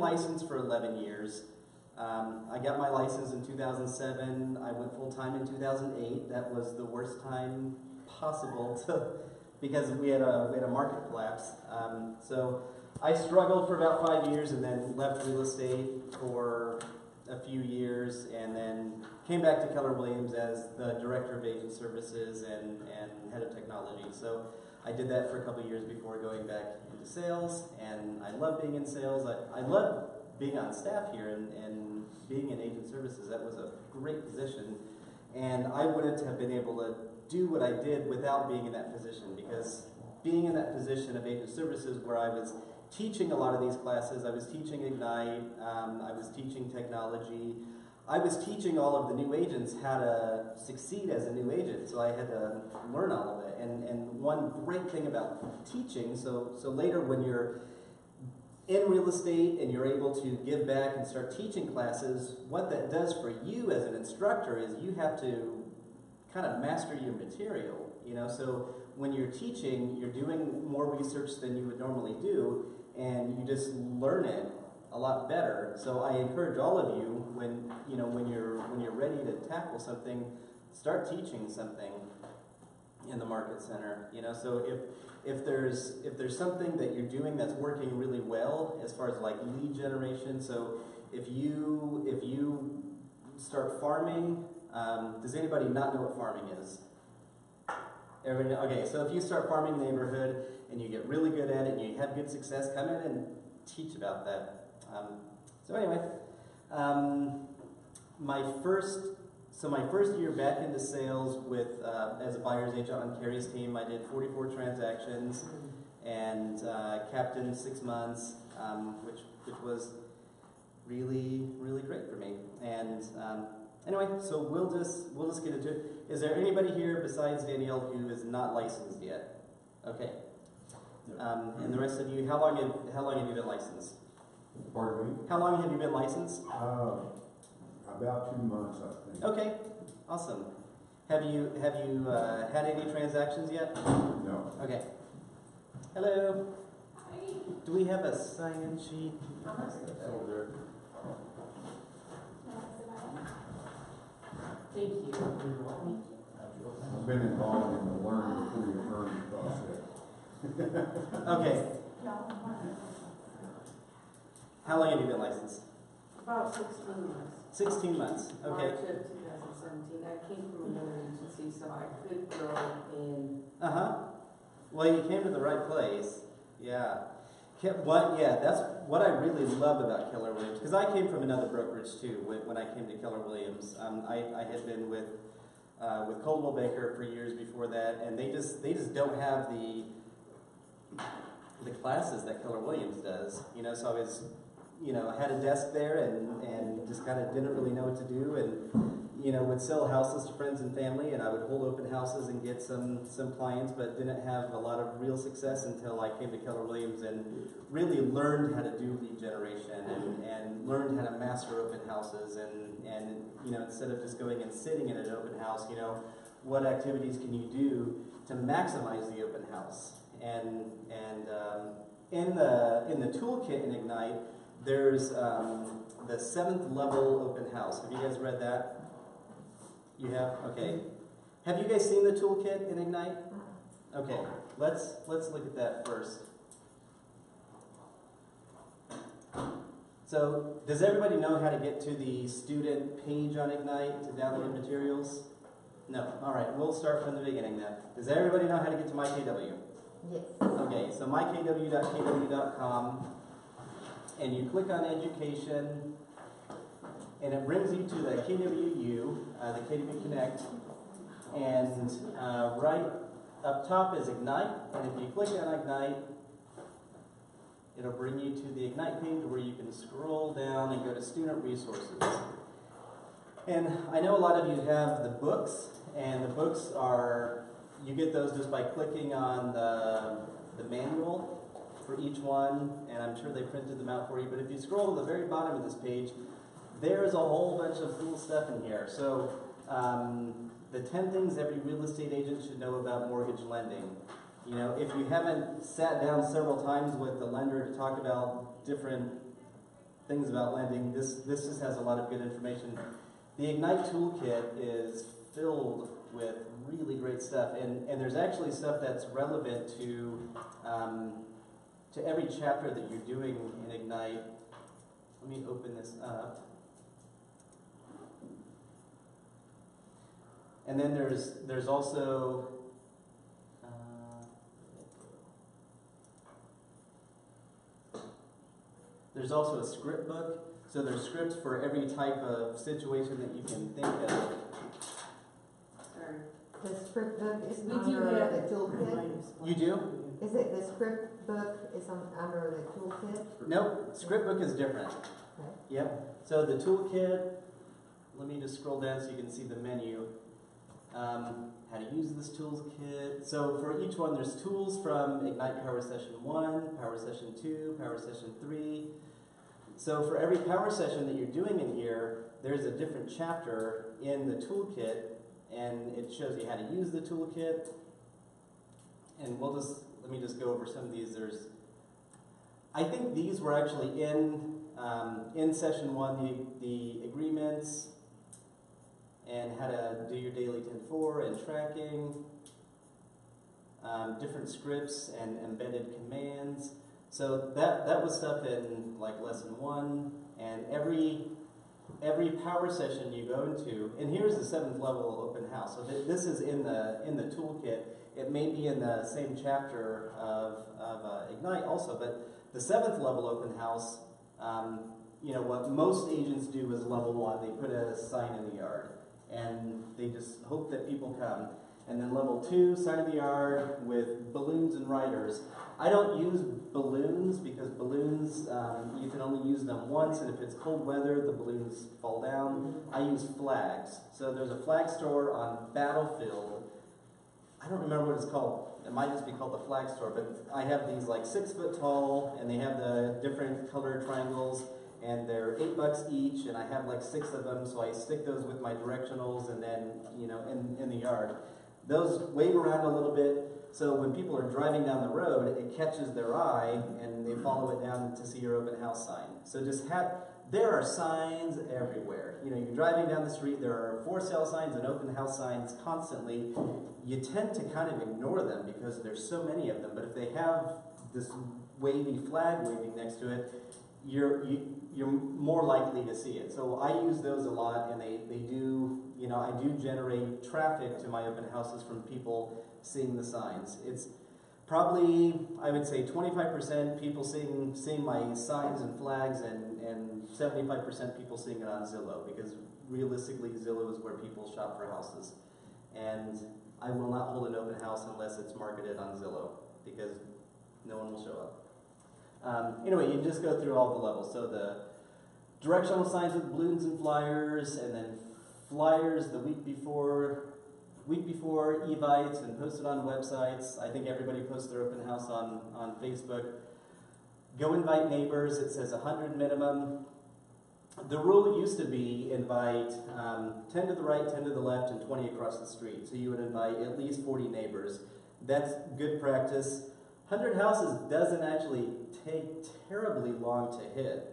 licensed for 11 years. I got my license in 2007. I went full-time in 2008. That was the worst time possible because we had a market collapse. So I struggled for about 5 years and then left real estate for a few years and then came back to Keller Williams as the Director of Agent Services and Head of Technology. So I did that for a couple of years before going back into sales, and I love being in sales. I love being on staff here and being in agent services. That was a great position, and I wouldn't have been able to do what I did without being in that position, because being in that position of agent services where I was teaching a lot of these classes, I was teaching Ignite, I was teaching technology, I was teaching all of the new agents how to succeed as a new agent, so I had to learn all of it. And one great thing about teaching, so later when you're in real estate and you're able to give back and start teaching classes, what that does for you as an instructor is you have to kind of master your material, you know. So when you're teaching, you're doing more research than you would normally do, and you just learn it a lot better. So I encourage all of you, when you're ready to tackle something, start teaching something in the market center. You know, so if there's something that you're doing that's working really well as far as like lead generation. So if you start farming, does anybody not know what farming is? Everybody, okay, so if you start farming the neighborhood and you get really good at it and you have good success, come in and teach about that. So anyway, my first year back into sales with as a buyer's agent on Carrie's team, I did 44 transactions and captained 6 months, which was really great for me. And anyway, so we'll just get into it. Is there anybody here besides Danielle who is not licensed yet? Okay. And the rest of you, how long have you been licensed? Pardon me? How long have you been licensed? About 2 months, I think. Okay, awesome. Have you had any transactions yet? No. Okay. Hello. Hi. Do we have a sign-in sheet? Over there. Thank you. I've been involved in the learn before you earn process. Okay. How long have you been licensed? About 16 months. 16 months. Okay. March of 2017. I came from another agency, so I could grow in. Well, you came to the right place. Yeah. That's what I really love about Keller Williams, because I came from another brokerage too when I came to Keller Williams. I had been with Coldwell Banker for years before that, and they just don't have the classes that Keller Williams does. You know, so I was, I had a desk there and just kind of didn't really know what to do, and would sell houses to friends and family, and I would hold open houses and get some clients, but didn't have a lot of real success until I came to Keller Williams and really learned how to do lead generation and learned how to master open houses and instead of just going and sitting in an open house, what activities can you do to maximize the open house? And in the toolkit in Ignite, there's the 7th level open house. Have you guys read that? You have? Okay. Have you guys seen the toolkit in Ignite? Okay. Let's look at that first. So, does everybody know how to get to the student page on Ignite to download materials? No. All right. We'll start from the beginning then. Does everybody know how to get to MyKW? Yes. Okay. So mykw.kw.com, and you click on education, and it brings you to the KWU, the KW Connect, and right up top is Ignite, and if you click on Ignite, it'll bring you to the Ignite page where you can scroll down and go to student resources. And I know a lot of you have the books, and the books are, you get those just by clicking on the manual for each one, and I'm sure they printed them out for you, but if you scroll to the very bottom of this page, there's a whole bunch of cool stuff in here. So the 10 things every real estate agent should know about mortgage lending. If you haven't sat down several times with the lender to talk about different things about lending. This just has a lot of good information. The Ignite Toolkit is filled with really great stuff, and there's actually stuff that's relevant to every chapter that you're doing in Ignite. Let me open this up. And then there's also there's also a script book. So there's scripts for every type of situation that you can think of. Sorry. The script book is We do under have the toolkit? You do? Is it the script book is under the toolkit? Nope, script book is different. Okay. Yep. So the toolkit, let me just scroll down so you can see the menu. How to use this toolkit. So for each one, there's tools from Ignite Power Session 1, Power Session 2, Power Session 3. So for every power session that you're doing in here, there's a different chapter in the toolkit, and it shows you how to use the toolkit. And let me just go over some of these. I think these were actually in session 1, the agreements, and how to do your daily 10-4 and tracking, different scripts and embedded commands. So that was stuff in like lesson 1, and every power session you go into, and here's the 7th level open house. So this is in the toolkit. It may be in the same chapter of Ignite also, but the 7th level open house, what most agents do is level 1. They put a sign in the yard, and they just hope that people come. And then level 2, sign in the yard with balloons and riders. I don't use balloons because balloons, you can only use them once, and if it's cold weather, the balloons fall down. I use flags. So there's a flag store on Battlefield. I don't remember what it's called. It might just be called the flag store, but I have these like 6 foot tall, and they have the different colored triangles, and they're $8 each, and I have like 6 of them, so I stick those with my directionals, and then, in the yard. Those wave around a little bit, so when people are driving down the road, it catches their eye, and they follow it down to see your open house sign. So there are signs everywhere. You're driving down the street, there are for sale signs and open house signs constantly. You tend to kind of ignore them because there's so many of them, but if they have this wavy flag waving next to it, you're more likely to see it. So I use those a lot, and they do, I do generate traffic to my open houses from people seeing the signs. It's probably, I would say, 25% people seeing my signs and flags, and 75% people seeing it on Zillow, because realistically Zillow is where people shop for houses. And I will not hold an open house unless it's marketed on Zillow, because no one will show up. Anyway, you just go through all the levels. So the directional signs with balloons and flyers, and then flyers the week before Evites, and posted on websites. I think everybody posts their open house on Facebook. Go invite neighbors. It says 100 minimum. The rule used to be invite 10 to the right, 10 to the left, and 20 across the street. So you would invite at least 40 neighbors. That's good practice. 100 houses doesn't actually take terribly long to hit.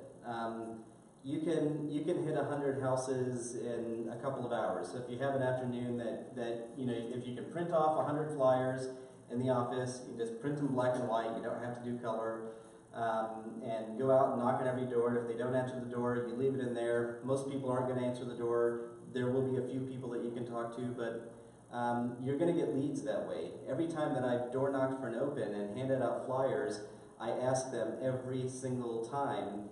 You can hit 100 houses in a couple of hours. So if you have an afternoon that if you can print off 100 flyers in the office, you just print them black and white. You don't have to do color. And go out and knock on every door. If they don't answer the door, you leave it in there. Most people aren't going to answer the door. There will be a few people that you can talk to, but you're going to get leads that way. Every time that I've door knocked for an open and handed out flyers, I ask them every single time,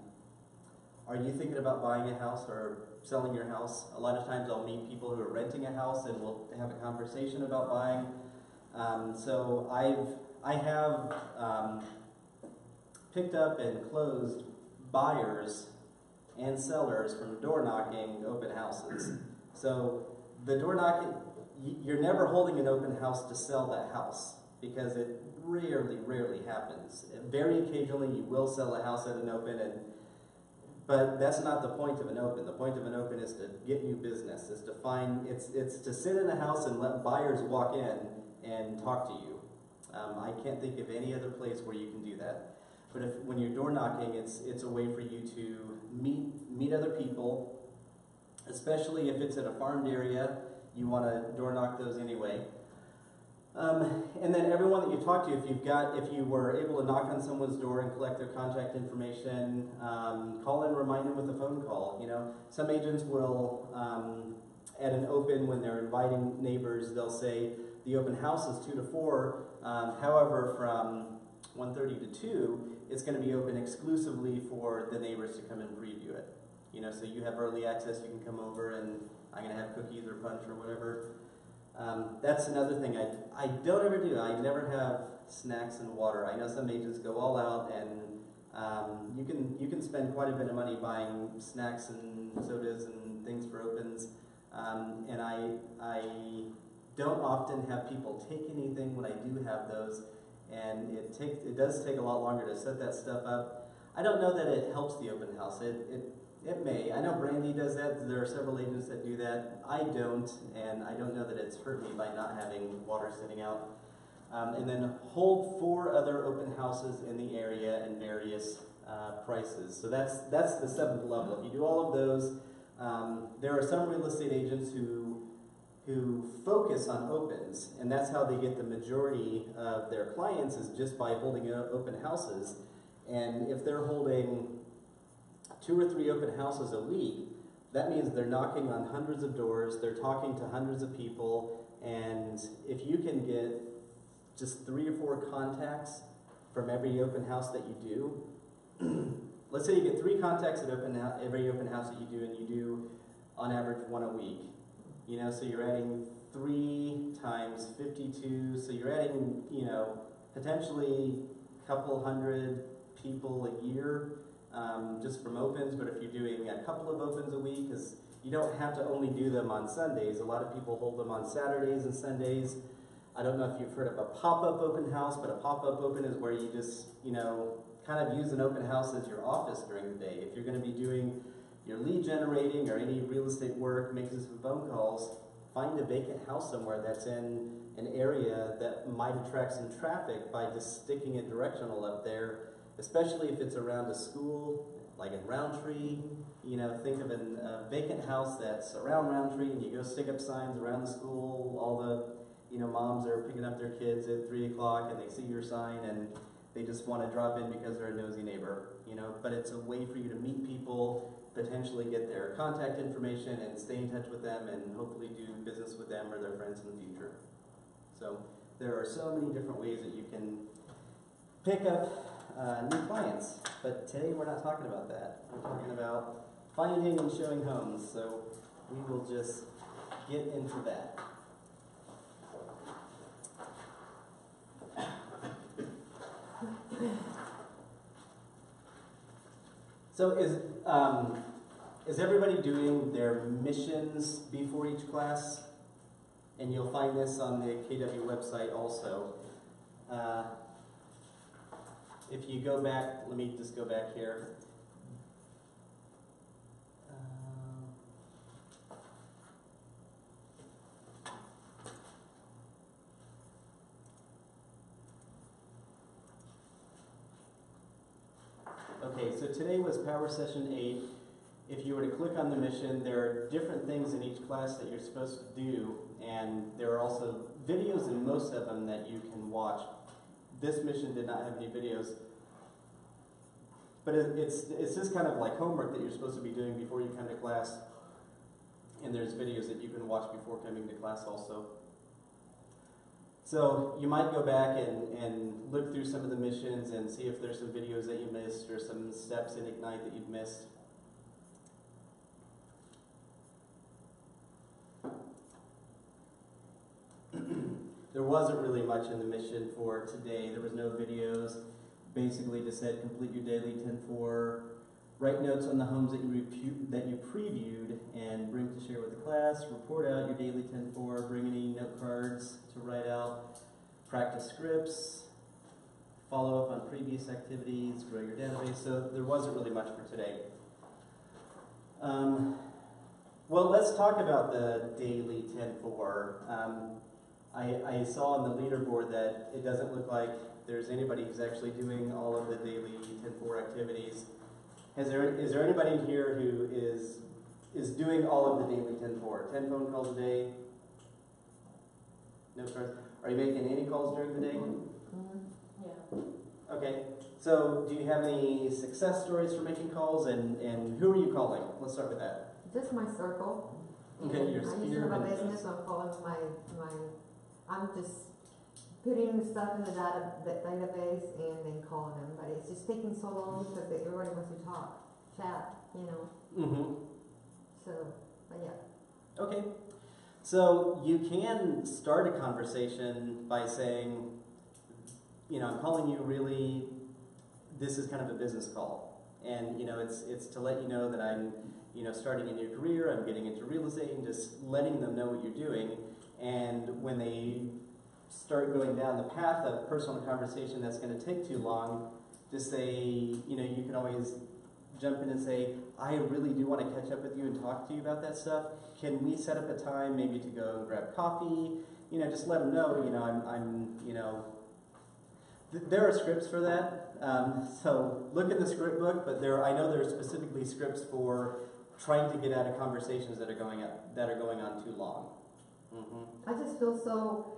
are you thinking about buying a house or selling your house? A lot of times I'll meet people who are renting a house, and we'll have a conversation about buying. So I have picked up and closed buyers and sellers from door knocking open houses. So the door knocking, you're never holding an open house to sell that house, because it rarely happens. Very occasionally you will sell a house at an open, but that's not the point of an open. The point of an open is to get new business, it's to sit in a house and let buyers walk in and talk to you. I can't think of any other place where you can do that. But when you're door knocking, it's a way for you to meet other people, especially if it's in a farmed area. You want to door knock those anyway. And then everyone that you talk to, if you were able to knock on someone's door and collect their contact information, call and remind them with a phone call. You know, some agents will, at an open, when they're inviting neighbors, they'll say the open house is 2 to 4. However, from 1:30 to 2, it's going to be open exclusively for the neighbors to come and preview it. You know, so you have early access. You can come over, and I'm going to have cookies or punch or whatever. That's another thing I don't ever do. I never have snacks and water. I know some agents go all out, and you can spend quite a bit of money buying snacks and sodas and things for opens. And I don't often have people take anything when I do have those, and it does take a lot longer to set that stuff up. I don't know that it helps the open house. It may. I know Brandy does that. There are several agents that do that. I don't, and I don't know that it's hurt me by not having water sitting out. And then hold 4 other open houses in the area and various prices. So that's the 7th level. If you do all of those, there are some real estate agents who focus on opens, and that's how they get the majority of their clients, is just by holding open houses. And if they're holding 2 or 3 open houses a week, that means they're knocking on hundreds of doors, they're talking to hundreds of people, and if you can get just 3 or 4 contacts from every open house that you do, let's say you get 3 contacts at every open house that you do, and you do on average 1 a week. You know, so you're adding 3 times 52, so you're adding, you know, potentially a couple hundred people a year. Just from opens, but if you're doing a couple of opens a week, because you don't have to only do them on Sundays. A lot of people hold them on Saturdays and Sundays. I don't know if you've heard of a pop-up open house, but a pop-up open is where you just, you know, kind of use an open house as your office during the day. If you're going to be doing your lead generating or any real estate work, making some phone calls, find a vacant house somewhere that's in an area that might attract some traffic by just sticking a directional up there. Especially if it's around a school, like in Roundtree. You know, think of a vacant house that's around Roundtree, and you go stick up signs around the school. All the, you know, moms are picking up their kids at 3 o'clock, and they see your sign, and they just want to drop in because they're a nosy neighbor. You know, but it's a way for you to meet people, potentially get their contact information, and stay in touch with them, and hopefully do business with them or their friends in the future. So there are so many different ways that you can pick up new clients, but today we're not talking about that. We're talking about finding and showing homes, so we will just get into that. So is everybody doing their missions before each class? And you'll find this on the KW website also. If you go back, let me just go back here. Okay, so today was Power Session 8. If you were to click on the mission, there are different things in each class that you're supposed to do, and there are also videos in most of them that you can watch. This mission did not have any videos, but it's just kind of like homework that you're supposed to be doing before you come to class, and there's videos that you can watch before coming to class also. So you might go back and look through some of the missions and see if there's some videos that you missed or some steps in Ignite that you've missed. There wasn't really much in the mission for today. There was no videos. Basically just said complete your daily 10-4, write notes on the homes that you previewed and bring to share with the class, report out your daily 10-4, bring any note cards to write out, practice scripts, follow up on previous activities, grow your database. So there wasn't really much for today. Well, let's talk about the daily 10-4. I saw on the leaderboard that it doesn't look like there's anybody who's actually doing all of the daily 10-4 activities. Is there anybody here who is doing all of the daily 10-4? 10 phone calls a day? No stars? Are you making any calls during the day? Yeah. Okay. So do you have any success stories for making calls, and who are you calling? Let's start with that. Just my circle. Okay, And your I sphere used to of have a influence. business, I'm calling I'm just putting the stuff in the database and then calling them, but it's just taking so long because everybody wants to chat, you know, Mm-hmm. so, but yeah. Okay. So you can start a conversation by saying, you know, I'm calling you really, this is kind of a business call. And, you know, it's to let you know that I'm, you know, starting a new career, I'm getting into real estate, and just letting them know what you're doing. And when they start going down the path of personal conversation that's going to take too long, just say, you know, you can always jump in and say, I really do want to catch up with you and talk to you about that stuff. Can we set up a time maybe to go and grab coffee? You know, just let them know, you know, I'm you know, there are scripts for that. So look in the script book, but I know there are specifically scripts for trying to get out of conversations that are going on too long. Mm-hmm. I just feel so,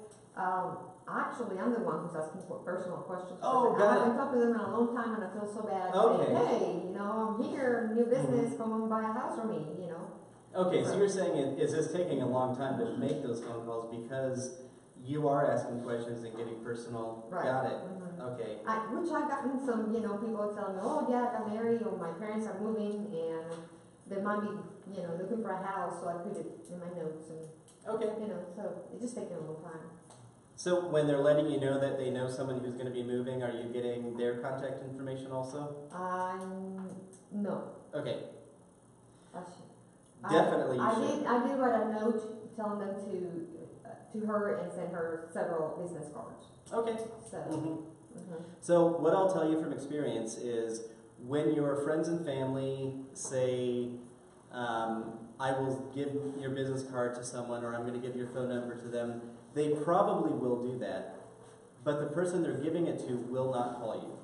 actually, I'm the one who's asking for personal questions. Oh, I got haven't it. talked to them in a long time and I feel so bad Okay. saying, hey, you know, I'm here, new business, come and buy a house for me, you know. Okay, so you're saying is this taking a long time to make those phone calls because you are asking questions and getting personal? Right. Got it. Mhm. Okay. Which I've gotten some, you know, people telling me, oh yeah, I got married or my parents are moving and they might be, you know, looking for a house, so I put it in my notes and, Okay. you know, so it's just taking a long time. So when they're letting you know that they know someone who's going to be moving, are you getting their contact information also? No. Okay. I Definitely you I should. I did write a note telling them to her and send her several business cards. Okay. So, Mm-hmm. So what I'll tell you from experience is when your friends and family say, I will give your business card to someone or I'm going to give your phone number to them, they probably will do that. But the person they're giving it to will not call you.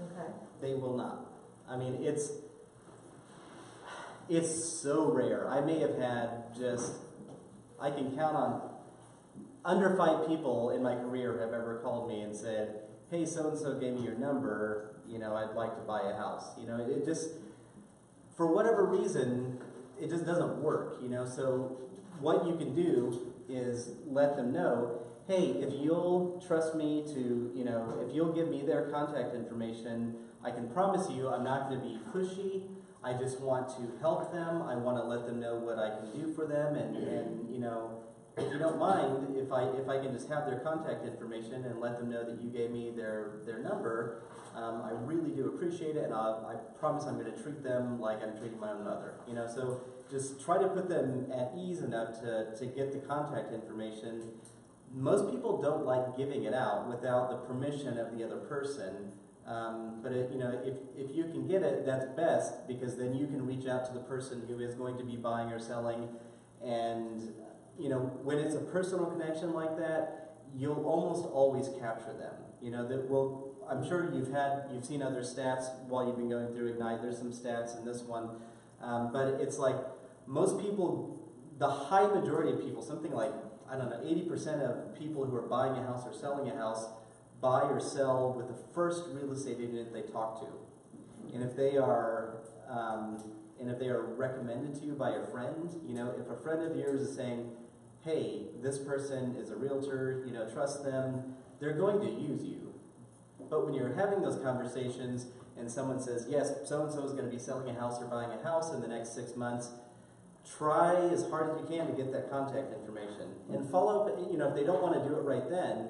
okay. They will not. I mean, it's so rare. I may have had I can count on under 5 people in my career have ever called me and said, hey, so-and-so gave me your number, you know, I'd like to buy a house. You know, it just, for whatever reason, it just doesn't work, you know. So what you can do is let them know, hey, if you'll trust me to, you know, if you'll give me their contact information, I can promise you I'm not going to be pushy. I just want to help them. I want to let them know what I can do for them, and you know, if you don't mind, if I can just have their contact information and let them know that you gave me their number, I really do appreciate it, and I promise I'm going to treat them like I'm treating my own mother. You know, so just try to put them at ease enough to get the contact information. Most people don't like giving it out without the permission of the other person. But you know, if you can get it, that's best, because then you can reach out to the person who is going to be buying or selling. And you know, when it's a personal connection like that, you'll almost always capture them. You know, I'm sure you've seen other stats while you've been going through Ignite. There's some stats in this one, but it's like most people, the high majority of people, something like, I don't know, 80% of people who are buying a house or selling a house buy or sell with the first real estate agent they talk to. And if they are recommended to you by a friend, you know, if a friend of yours is saying, hey, this person is a realtor, you know, trust them, they're going to use you. But when you're having those conversations and someone says, yes, so-and-so is going to be selling a house or buying a house in the next 6 months, try as hard as you can to get that contact information. And follow up, you know, if they don't want to do it right then,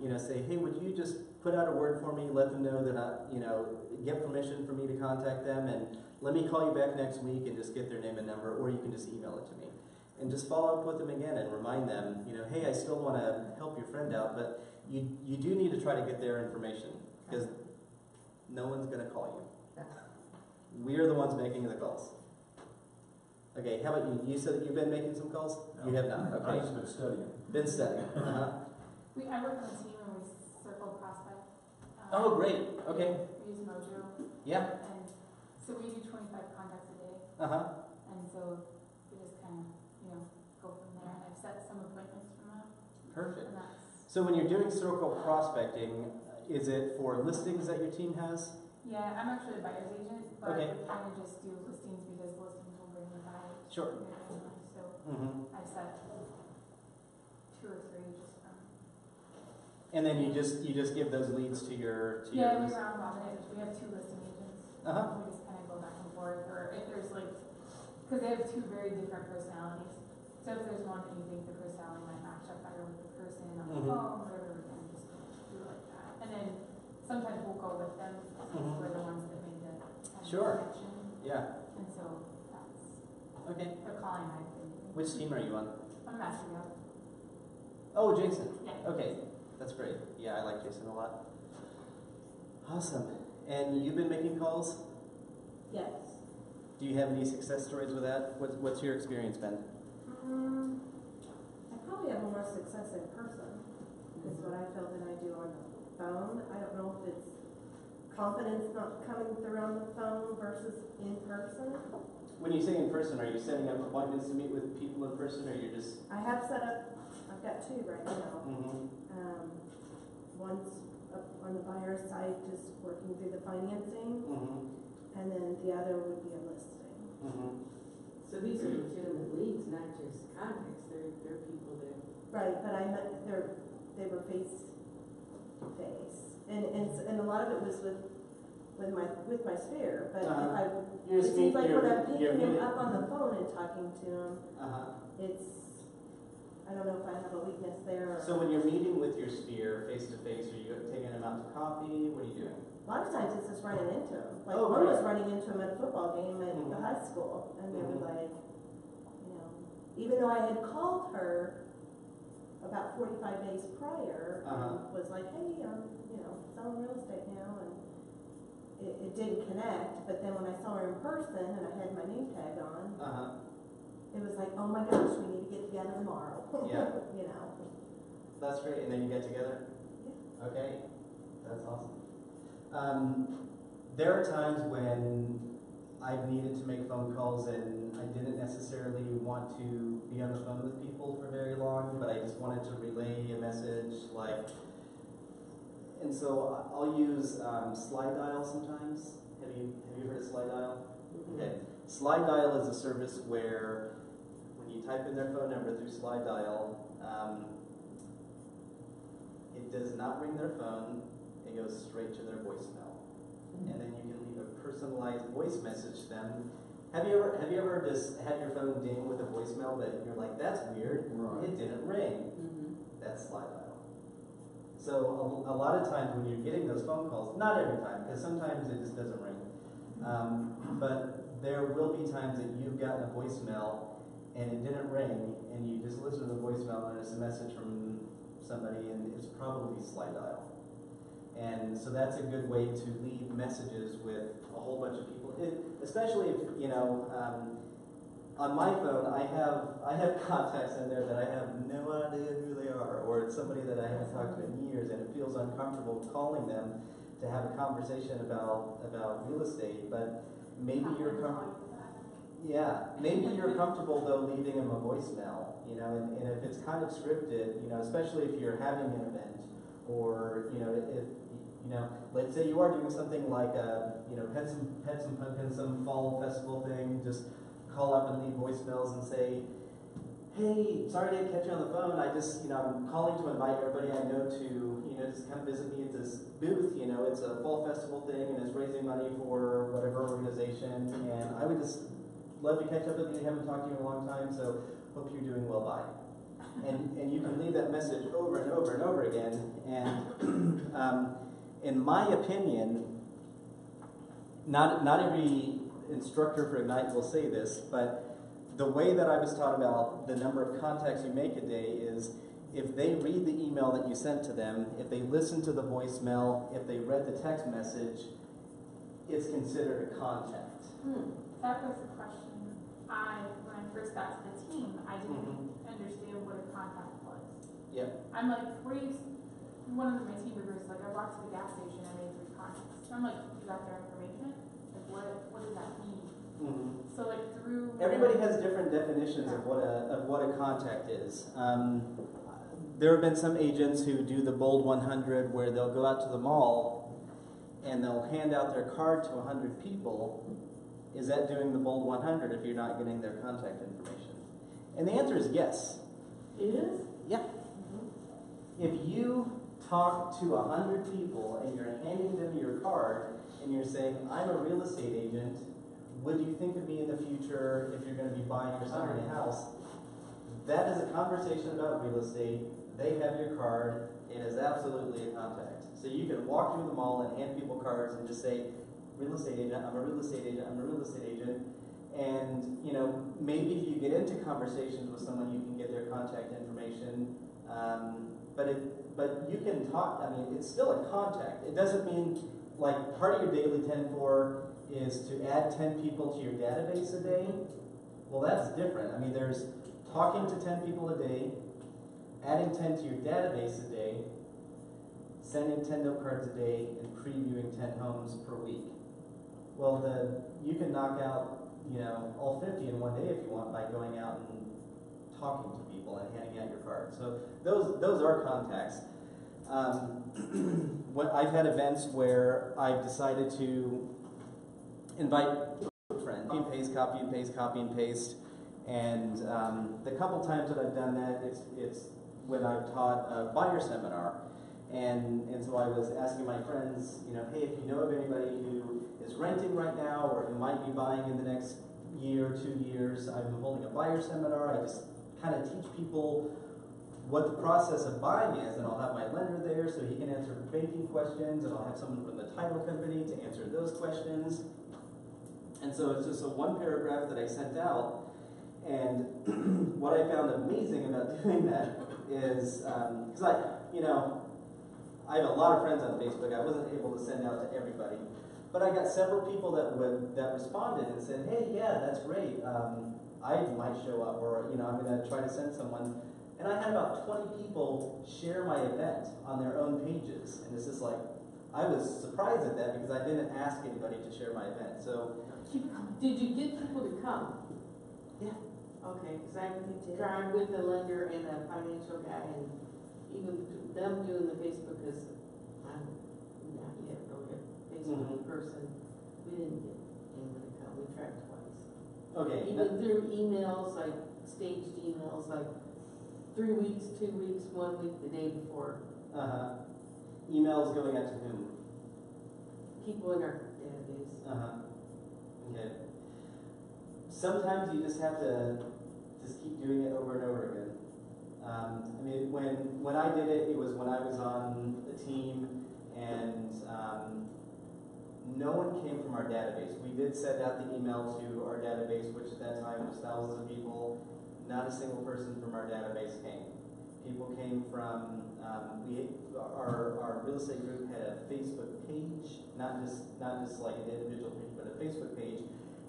you know, say, hey, would you just put out a word for me, let them know that you know, get permission for me to contact them, and let me call you back next week and just get their name and number, or you can just email it to me. And just follow up with them again and remind them, you know, hey, I still want to help your friend out, but you do need to try to get their information, because no one's going to call you. We're the ones making the calls. Okay, how about you? You said that you've been making some calls? No. You have not, okay. I've just been studying. Been studying. I work on a team and we circle prospects. Oh, great. Okay. We use Mojo. Yeah. And So we do 25 contacts a day, Uh-huh, and so we just kind of, go from there. And I've set some appointments from that, perfect. and that's, So when you're doing circle prospecting, is it for listings that your team has? yeah, I'm actually a buyer's agent, but Okay. we kind of just do listings because listings will bring the buyers. Sure. So Mm-hmm. I've set 2 or 3 just from. And then you just give those leads to your Yeah, we round robin it. We have 2 listing agents. Uh-huh. We just kind of go back and forth, or if there's like, because they have 2 very different personalities. So if there's one that you think the personality might match up better with the person on the Mhm. phone, whatever, we can just do it like that. And then sometimes we'll go with them since Mhm. we're the ones that made the kind of Sure. connection. Yeah. And so that's Okay. the calling I've been doing. Which team are you on? I'm a master guy. Oh, Jason. Yeah. Okay, that's great. Yeah, I like Jason a lot. Awesome. And you've been making calls? Yes. Do you have any success stories with that? What's your experience been? I probably have more success in person, is what I feel than I do on the phone. I don't know if it's confidence not coming through on the phone versus in person. When you say in person, are you setting up appointments to meet with people in person, or you're just? I have set up, I've got 2 right now. Mm-hmm. One's up on the buyer's side, just working through the financing, Mm-hmm. and then the other would be a listing. Mm-hmm. So these are legitimate leads, not just contacts, they're people that. Right, but I met, they were face to face, and a lot of it was with my sphere. But if I, You're it seems like when I'm you're picking muted. him up on the phone and talking to him, Uh-huh. I don't know if I have a weakness there. Or, So when you're meeting with your sphere face to face, are you taking them out to coffee? What are you doing? a lot of times it's just running into him. Like Oh, one was great. running into him at a football game at Mhm. the high school, and they were Mhm. like, even though I had called her about 45 days prior, was like, hey, I'm selling real estate now, and it didn't connect. But then when I saw her in person and I had my name tag on, Uh-huh. it was like, oh my gosh, we need to get together tomorrow. Yeah. That's That's great. And then you get together? Yeah. Okay. That's awesome. There are times when I've needed to make phone calls and I didn't necessarily want to be on the phone with people for very long, but I just wanted to relay a message, and so I'll use Slide Dial sometimes. Have you heard of Slide Dial? Okay. Slide Dial is a service where when you type in their phone number through Slide Dial, it does not ring their phone. It goes straight to their voicemail, and then you can leave a personalized voice message to them. Have you ever just had your phone ding with a voicemail that you're like, that's weird, Right. it didn't ring? Mm-hmm. That's Slide Dial. So a lot of times when you're getting those phone calls, not every time, because sometimes it just doesn't ring, but there will be times that you've gotten a voicemail and it didn't ring, and you just listen to the voicemail and it's a message from somebody, and it's probably Slide Dial. And so that's a good way to leave messages with a whole bunch of people. Especially if, on my phone, I have contacts in there that I have no idea who they are, or it's somebody that I haven't talked to in years, and it feels uncomfortable calling them to have a conversation about real estate. But maybe you're comfortable. Yeah, maybe you're comfortable though leaving them a voicemail, and if it's kind of scripted, especially if you're having an event, or if let's say you are doing something like Pets and Pumpkins, some fall festival thing, just call up and leave voicemails and say, hey, sorry to catch you on the phone. I just I'm calling to invite everybody I know to just come visit me at this booth. It's a fall festival thing and it's raising money for whatever organization, and I would just love to catch up with you. I haven't talked to you in a long time, so hope you're doing well. Bye. And you can leave that message over and over and over again. And in my opinion, not every instructor for Ignite will say this, but the way that I was taught about the number of contacts you make a day is if they read the email that you sent to them, if they listen to the voicemail, if they read the text message, it's considered a contact. That was the question. When I first got to the team, I didn't understand what a contact was. Yep. I'm like, one of my team members, like, I walked to the gas station, I made 3 contacts. I'm like, you got their information? Like, what does that mean? Mhm. So like through. Everybody has different definitions of what a contact is. There have been some agents who do the Bold 100 where they'll go out to the mall and they'll hand out their card to 100 people. Is that doing the Bold 100 if you're not getting their contact information? And the answer is yes. It is? Yeah. If you talk to 100 people and you're handing them your card and you're saying, I'm a real estate agent, would you think of me in the future if you're going to be buying or selling a house? That is a conversation about real estate. They have your card. It is absolutely a contact. So you can walk through the mall and hand people cards and just say, real estate agent, I'm a real estate agent, I'm a real estate agent. And, you know, maybe if you get into conversations with someone, you can get their contact information. But you can talk, I mean, it's still a contact. It doesn't mean, like, part of your daily 10-4 is to add 10 people to your database a day. Well, that's different. I mean, there's talking to 10 people a day, adding 10 to your database a day, sending 10 note cards a day, and previewing 10 homes per week. Well, you can knock out, you know, all 50 in one day if you want by going out and talking to people and handing out your cards. So those are contacts. I've had events where I've decided to invite friends. Copy and paste, copy and paste, copy and paste. And the couple times that I've done that, it's when I've taught a buyer seminar. And so I was asking my friends, you know, hey, if you know of anybody who is renting right now or who might be buying in the next year, 2 years, I'm holding a buyer seminar. I just kind of teach people what the process of buying is, and I'll have my lender there so he can answer banking questions, and I'll have someone from the title company to answer those questions. And so it's just a one paragraph that I sent out. And what I found amazing about doing that is, because I have a lot of friends on Facebook. I wasn't able to send out to everybody, but I got several people that responded and said, "Hey, yeah, that's great. I might show up, or I'm going to try to send someone." And I had about 20 people share my event on their own pages, and it's just like I was surprised at that because I didn't ask anybody to share my event. So, Did you get people to come? yeah. Okay, because I tried with the lender and a financial guy, and even them doing the Facebook, because I'm not yet really a Facebook person. We didn't get anyone to come. We tried twice. Okay. Even through emails, like staged emails, like 3 weeks, 2 weeks, 1 week, the day before. Emails going out to whom? People in our database. Okay. Sometimes you just have to just keep doing it over and over again. I mean, when I did it, it was when I was on the team, and no one came from our database. We did send out the email to our database, which at that time was thousands of people. Not a single person from our database came. People came from our real estate group had a Facebook page, not just like an individual page, but a Facebook page,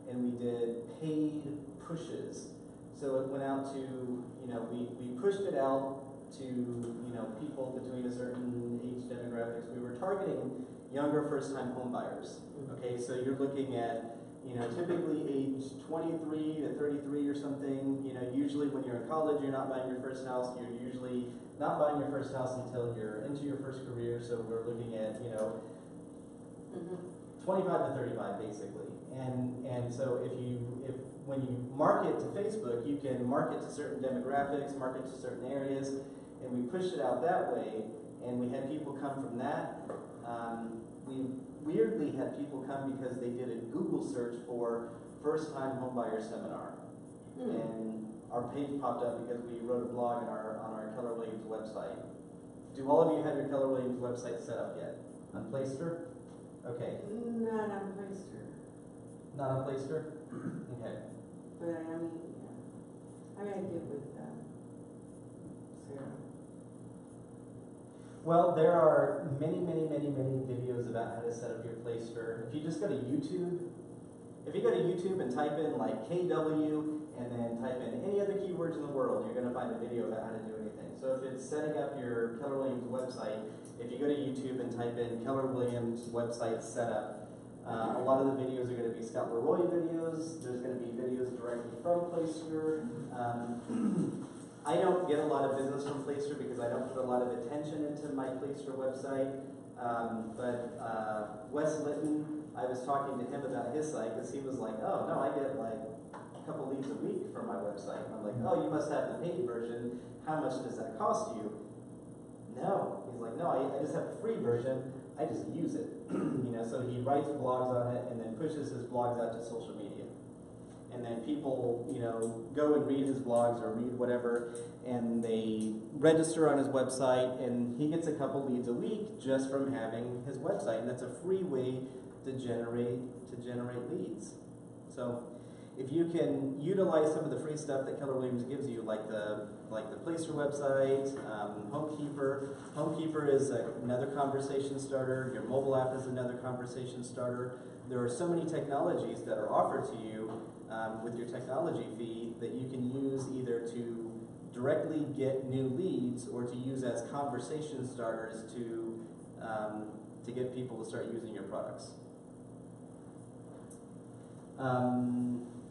and we did paid pushes. So it went out to, we pushed it out to, people between a certain age demographics. We were targeting younger first-time home buyers. Okay, so you're looking at, typically age 23 to 33 or something. Usually when you're in college, you're not buying your first house. You're usually not buying your first house until you're into your first career. So we're looking at, 25 to 35 basically. And so when you market to Facebook, you can market to certain demographics, market to certain areas, and we pushed it out that way, and we had people come from that. We weirdly had people come because they did a Google search for first-time homebuyer seminar, and our page popped up because we wrote a blog on our Keller Williams website. Do all of you have your Keller Williams website set up yet? On Playster? Okay. Not on Playster. Not on Playster? Okay. But I mean, I gotta get with Sarah. Well, there are many videos about how to set up your Playster. If you just go to YouTube, and type in like KW and then type in any other keywords in the world, you're going to find a video about how to do anything. So if it's setting up your Keller Williams website, if you go to YouTube and type in Keller Williams website setup, A lot of the videos are going to be Scott Leroy videos. There's going to be videos directly from Placer. I don't get a lot of business from Placer because I don't put a lot of attention into my Placer website. But Wes Litton, I was talking to him about his site because he was like, oh, no, I get like a couple leads a week from my website. And I'm like, oh, you must have the paid version. How much does that cost you? No. He's like, no, I just have the free version. I just use it. So he writes blogs on it and then pushes his blogs out to social media. And then people, go and read his blogs or read whatever, and they register on his website, and he gets a couple leads a week just from having his website. And that's a free way to generate leads. So if you can utilize some of the free stuff that Keller Williams gives you, like the Placer website, Homekeeper. Homekeeper is another conversation starter. Your mobile app is another conversation starter. There are so many technologies that are offered to you with your technology fee that you can use either to directly get new leads or to use as conversation starters to get people to start using your products.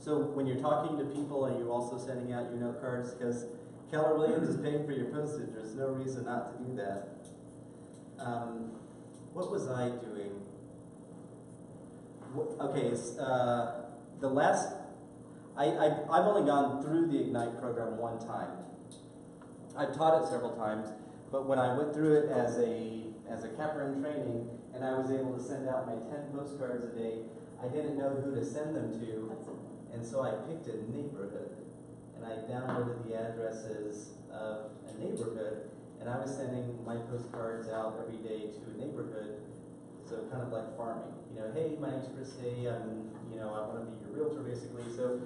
So when you're talking to people, are you also sending out your note cards? Because Keller Williams is paying for your postage. There's no reason not to do that. What was I doing? Okay, the last, I've only gone through the Ignite program one time. I've taught it several times, but when I went through it as a capper in training, and I was able to send out my 10 postcards a day, I didn't know who to send them to, and so I picked a neighborhood, and I downloaded the addresses of a neighborhood, and I was sending my postcards out every day to a neighborhood, so kind of like farming. Hey, my name's Chris Day, I want to be your realtor, basically. So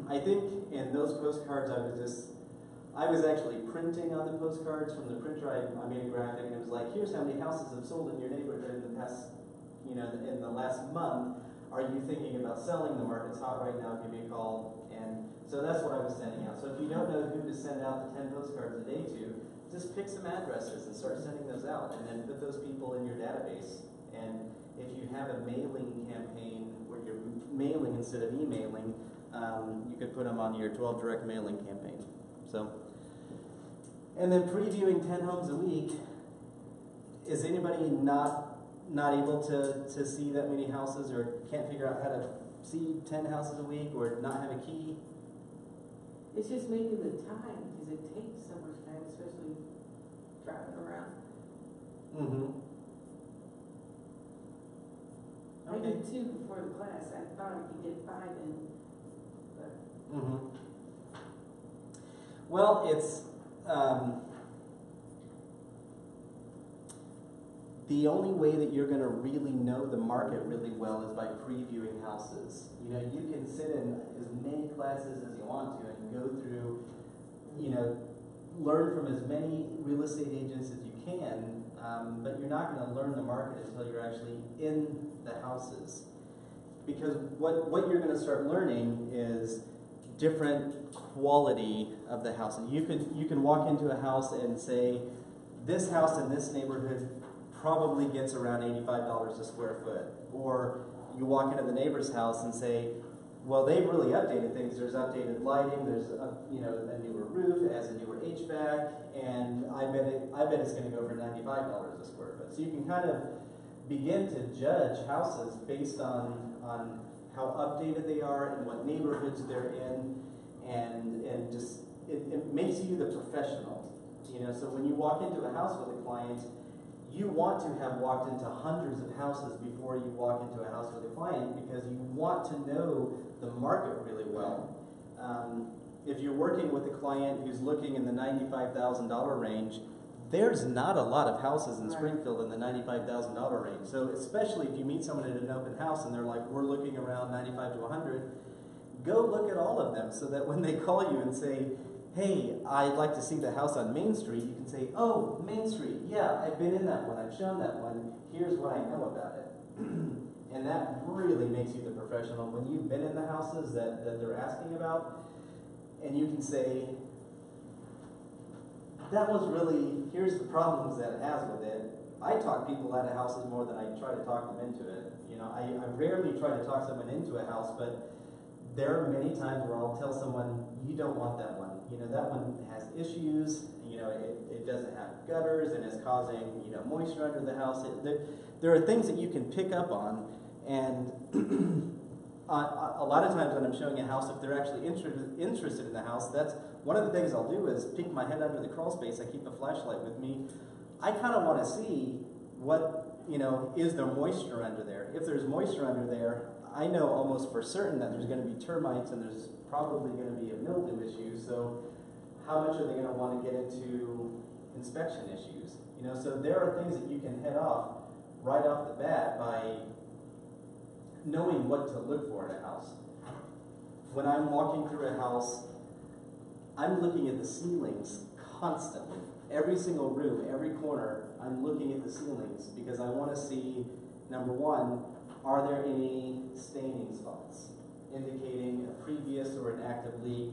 I think in those postcards, I was actually printing on the postcards from the printer. I made a graphic, and it was like, here's how many houses have sold in your neighborhood in the past, in the last month. Are you thinking about selling? The market's hot right now, give me a call. And so that's what I was sending out. So if you don't know who to send out the 10 postcards a day to, just pick some addresses and start sending those out, and then put those people in your database. And if you have a mailing campaign where you're mailing instead of emailing, you could put them on your 12 direct mailing campaign. So, and then previewing 10 homes a week. Is anybody not able to see that many houses, or can't figure out how to see 10 houses a week, or not have a key? It's just making the time, because it takes so much time, especially driving around. Mm-hmm. I did 2 before the class. I thought I could get 5 in, but. Mm-hmm. Well, it's the only way that you're going to really know the market really well is by previewing houses. You can sit in as many classes as you want to and go through, learn from as many real estate agents as you can, but you're not going to learn the market until you're actually in the houses. Because what you're going to start learning is different quality of the house. And you can walk into a house and say, this house in this neighborhood probably gets around $85 a square foot. Or you walk into the neighbor's house and say, well, they've really updated things. There's updated lighting, there's a newer roof, it has a newer HVAC, and I bet it's going to go for $95 a square foot. So you can kind of begin to judge houses based on how updated they are and what neighborhoods they're in, and just it makes you the professional. So when you walk into a house with a client, you want to have walked into hundreds of houses before you walk into a house with a client, because you want to know the market really well. If you're working with a client who's looking in the $95,000 range, there's not a lot of houses in Springfield in the $95,000 range. So especially if you meet someone at an open house and they're like, we're looking around 95 to 100, go look at all of them, so that when they call you and say, hey, I'd like to see the house on Main Street, you can say, oh, Main Street, yeah, I've been in that one, I've shown that one, here's what I know about it. And that really makes you the professional. When you've been in the houses that they're asking about, and you can say, that was really, here's the problems that it has with it. I talk people out of houses more than I try to talk them into it. You know, I rarely try to talk someone into a house, but there are many times where I'll tell someone, you don't want that one. You know, that one has issues, you know, it doesn't have gutters and is causing, you know, moisture under the house. There are things that you can pick up on, and a lot of times when I'm showing a house, if they're actually interested in the house, that's one of the things I'll do is peek my head under the crawl space. I keep a flashlight with me. I kind of want to see what, you know, is there moisture under there? If there's moisture under there, I know almost for certain that there's going to be termites and there's probably going to be a mildew issue. So how much are they going to want to get into inspection issues? You know, so there are things that you can head off right off the bat by knowing what to look for in a house. When I'm walking through a house, I'm looking at the ceilings constantly. Every single room, every corner, I'm looking at the ceilings because I want to see, number one, are there any staining spots indicating a previous or an active leak?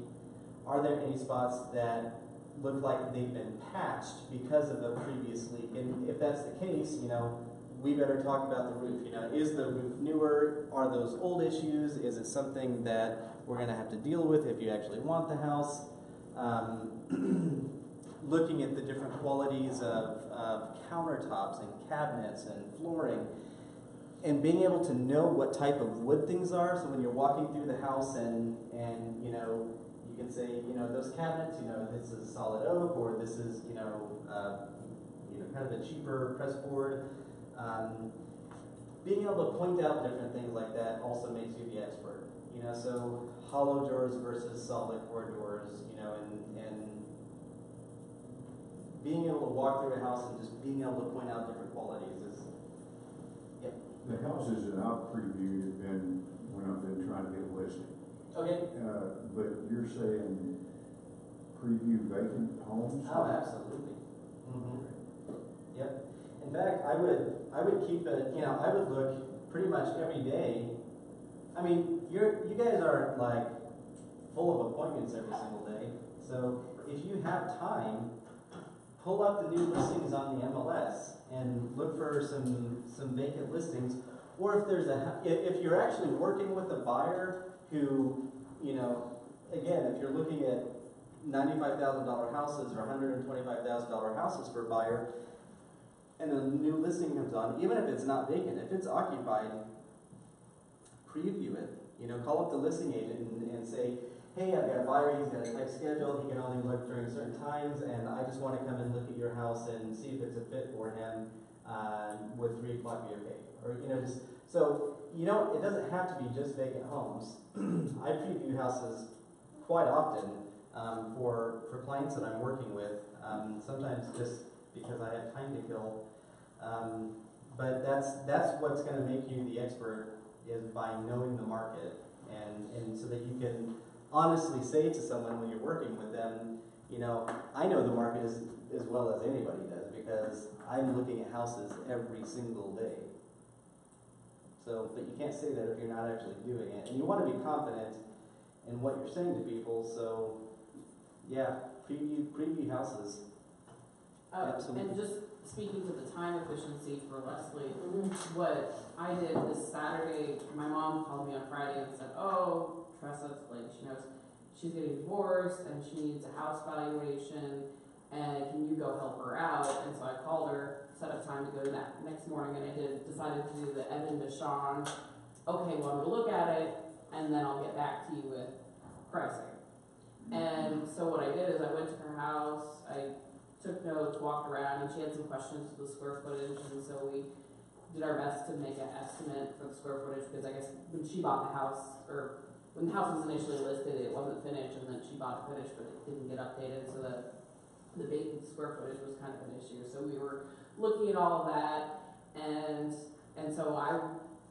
Are there any spots that look like they've been patched because of a previous leak? And if that's the case, you know, we better talk about the roof. You know, is the roof newer? Are those old issues? Is it something that we're going to have to deal with if you actually want the house? Looking at the different qualities of countertops and cabinets and flooring, and being able to know what type of wood things are. So when you're walking through the house and you know, you can say, you know, those cabinets, you know, this is solid oak, or this is, you know, kind of a cheaper press board. Being able to point out different things like that also makes you the expert. You know, so hollow doors versus solid core doors, you know, and being able to walk through a house and just being able to point out different qualities is, yep. The houses that I've previewed have been when I've been trying to get a listing. Okay. But you're saying preview vacant homes? Oh, absolutely. Mm-hmm. Yep. In fact, I would keep it, you know, I would look pretty much every day. I mean, you guys are like full of appointments every single day. So if you have time, pull up the new listings on the MLS and look for some vacant listings. Or if there's if you're actually working with a buyer who, you know, again, if you're looking at $95,000 houses or $125,000 houses for a buyer, and a new listing comes on, even if it's not vacant, if it's occupied, preview it. You know, call up the listing agent and say, hey, I've got a buyer, he's got a tight schedule, he can only look during certain times, and I just want to come and look at your house and see if it's a fit for him. Would 3 o'clock be okay? Or, you know, just, so, you know, it doesn't have to be just vacant homes. I preview houses quite often for clients that I'm working with, sometimes just because I have time to kill. But that's what's going to make you the expert, is by knowing the market, and so that you can honestly say to someone when you're working with them, you know, I know the market as well as anybody does because I'm looking at houses every single day. So, but you can't say that if you're not actually doing it, and you want to be confident in what you're saying to people. So, yeah, preview houses. Absolutely. And just speaking to the time efficiency for Leslie, what I did this Saturday, my mom called me on Friday and said, oh, Tressa's like, she knows she's getting divorced and she needs a house valuation, and can you go help her out? And so I called her, set up time to go that next morning, and I decided to do the Evan Deshawn, okay, well, I'm going to look at it, and then I'll get back to you with pricing. And so what I did is I went to her house, I took notes, walked around, and she had some questions to the square footage, and so we did our best to make an estimate for the square footage, because I guess when she bought the house, or when the house was initially listed, it wasn't finished, and then she bought it finished, but it didn't get updated, so the vacant square footage was kind of an issue. So we were looking at all of that, and so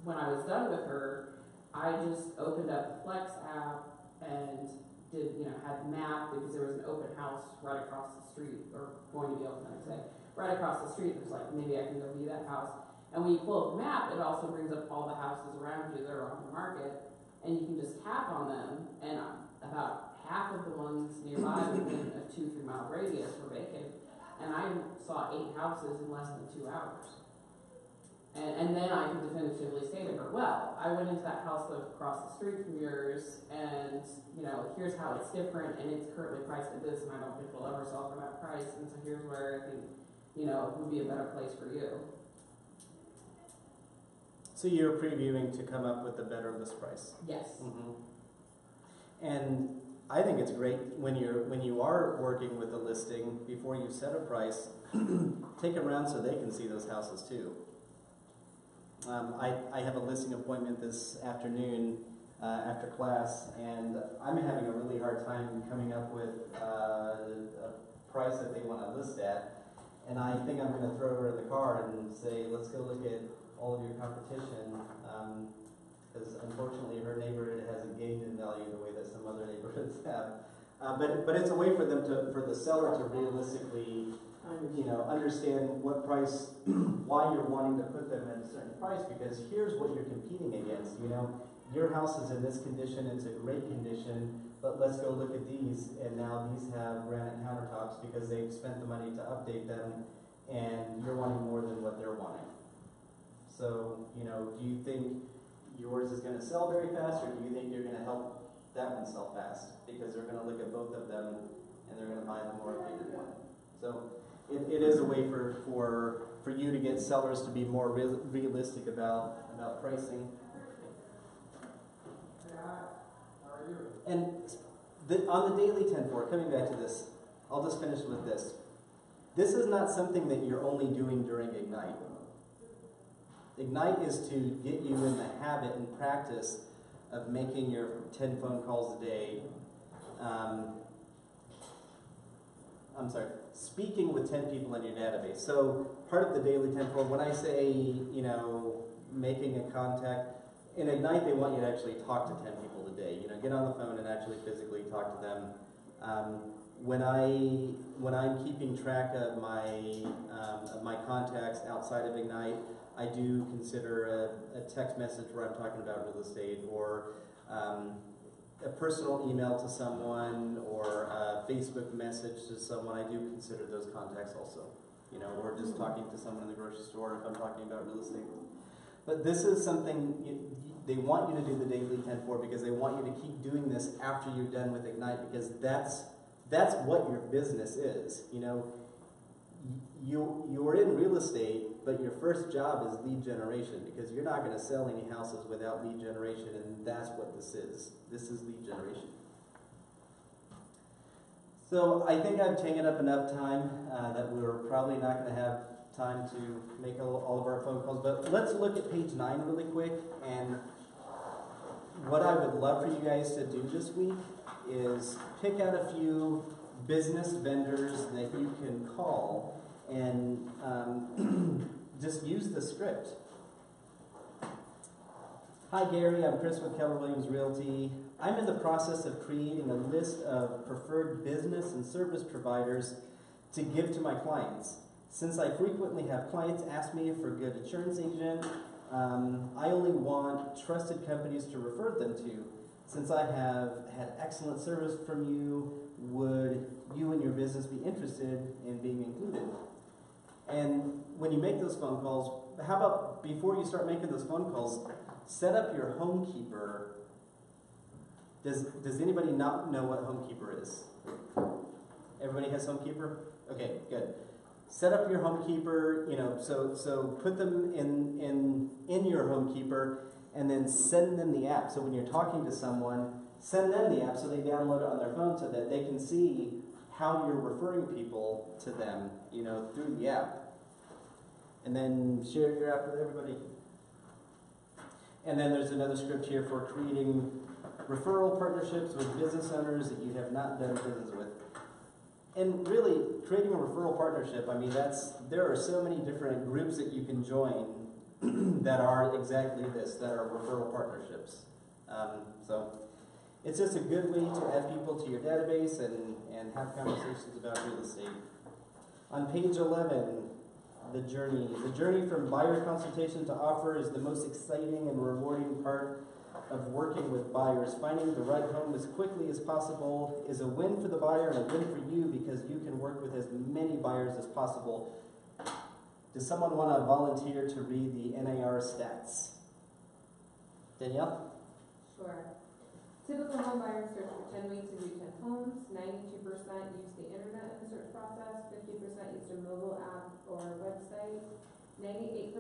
when I was done with her, I just opened up the Flex app and did, you know, had map, because there was an open house right across the street, or going to be open, I'd say, right across the street. There's like, maybe I can go view that house. And when you pull up the map, it also brings up all the houses around you that are on the market, and you can just tap on them, and about half of the ones nearby within a 2-3 mile radius were vacant, and I saw 8 houses in less than 2 hours. And then I can definitively say to her, well, I went into that house across the street from yours, and, you know, here's how it's different, and it's currently priced at this, and I don't think we'll ever sell for that price, and so here's where I think, you know, would be a better place for you. So you're previewing to come up with a better list price. Yes. And I think it's great when you are working with a listing, before you set a price, take them around so they can see those houses too. I have a listing appointment this afternoon after class, and I'm having a really hard time coming up with a price that they want to list at. And I think I'm going to throw her in the car and say, let's go look at all of your competition, because unfortunately her neighborhood hasn't gained in value the way that some other neighborhoods have. But it's a way for them for the seller to realistically, you know, understand what price, why you're wanting to put them at a certain price, because here's what you're competing against. You know, your house is in this condition, it's a great condition, but let's go look at these, and now these have granite countertops because they've spent the money to update them, and you're wanting more than what they're wanting. So, you know, do you think yours is going to sell very fast, or do you think you're going to help that one sell fast? Because they're going to look at both of them, and they're going to buy the more updated one. So it is a way for you to get sellers to be more realistic about pricing. And on the daily 10-4, coming back to this, I'll just finish with this. This is not something that you're only doing during Ignite. Ignite is to get you in the habit and practice of making your 10 phone calls a day. Speaking with 10 people in your database. So part of the daily 10-4, when I say, you know, making a contact, in Ignite they want you to actually talk to 10 people a day. You know, get on the phone and actually physically talk to them. When I'm keeping track of my contacts outside of Ignite, I do consider a text message where I'm talking about real estate, or a personal email to someone, or a Facebook message to someone. I do consider those contacts also. You know, or just talking to someone in the grocery store if I'm talking about real estate. But this is something they want you to do the daily 10-4 because they want you to keep doing this after you're done with Ignite, because that's what your business is. You know, you're in real estate, but your first job is lead generation, because you're not going to sell any houses without lead generation, and that's what this is. This is lead generation. So I think I've taken up enough time that we're probably not going to have time to make all of our phone calls, but let's look at page 9 really quick. And what I would love for you guys to do this week is pick out a few business vendors that you can call and just use the script. Hi Gary, I'm Chris with Keller Williams Realty. I'm in the process of creating a list of preferred business and service providers to give to my clients. Since I frequently have clients ask me for a good insurance agent, I only want trusted companies to refer them to. Since I have had excellent service from you, would you and your business be interested in being included? And when you make those phone calls, how about before you start making those phone calls, set up your HomeKeeper. Does anybody not know what HomeKeeper is? Everybody has HomeKeeper? Okay, good. Set up your HomeKeeper, you know, so put them in your HomeKeeper, and then send them the app. So when you're talking to someone, send them the app so they download it on their phone so that they can see how you're referring people to them, you know, through the app. And then share your app with everybody. And then there's another script here for creating referral partnerships with business owners that you have not done business with. And really, creating a referral partnership, I mean, there are so many different groups that you can join that are exactly this, that are referral partnerships. So it's just a good way to add people to your database and have conversations about real estate. On page 11, the journey. The journey from buyer consultation to offer is the most exciting and rewarding part of working with buyers. Finding the right home as quickly as possible is a win for the buyer and a win for you, because you can work with as many buyers as possible. Does someone want to volunteer to read the NAR stats? Danielle? Sure. Typical home buyers search for 10 weeks to view 10 homes. 92% use the internet in the search process. 50% used a mobile app or website. 98%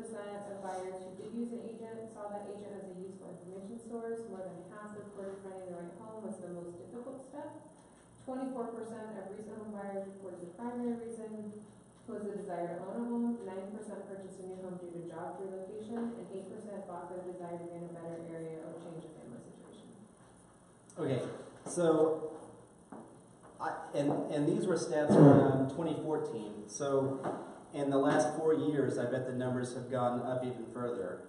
of buyers who did use an agent saw that agent as a useful information source. More than half reported finding the right home was the most difficult step. 24% of recent home buyers reported the primary reason was the desire to own a home. 9% purchased a new home due to job relocation, and 8% bought for the desire to be in a better area or change a family situation. Okay, so, and these were stats from 2014. So, in the last 4 years, I bet the numbers have gone up even further.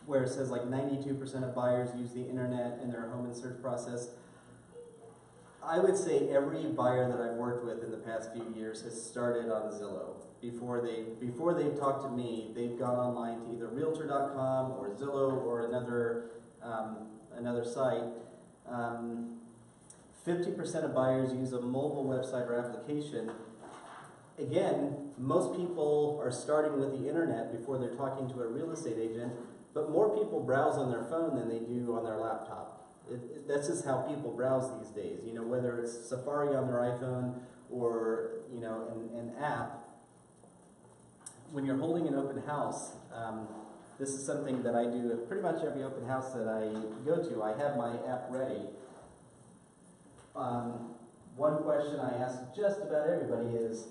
Where it says like 92% of buyers use the internet in their home and search process. I would say every buyer that I've worked with in the past few years has started on Zillow. Before they've talked to me, they've gone online to either Realtor.com or Zillow or another site. 50% of buyers use a mobile website or application. Again, most people are starting with the internet before they're talking to a real estate agent, but more people browse on their phone than they do on their laptop. That's just how people browse these days. You know, whether it's Safari on their iPhone or, you know, an app. When you're holding an open house, this is something that I do at pretty much every open house that I go to. I have my app ready. One question I ask just about everybody is,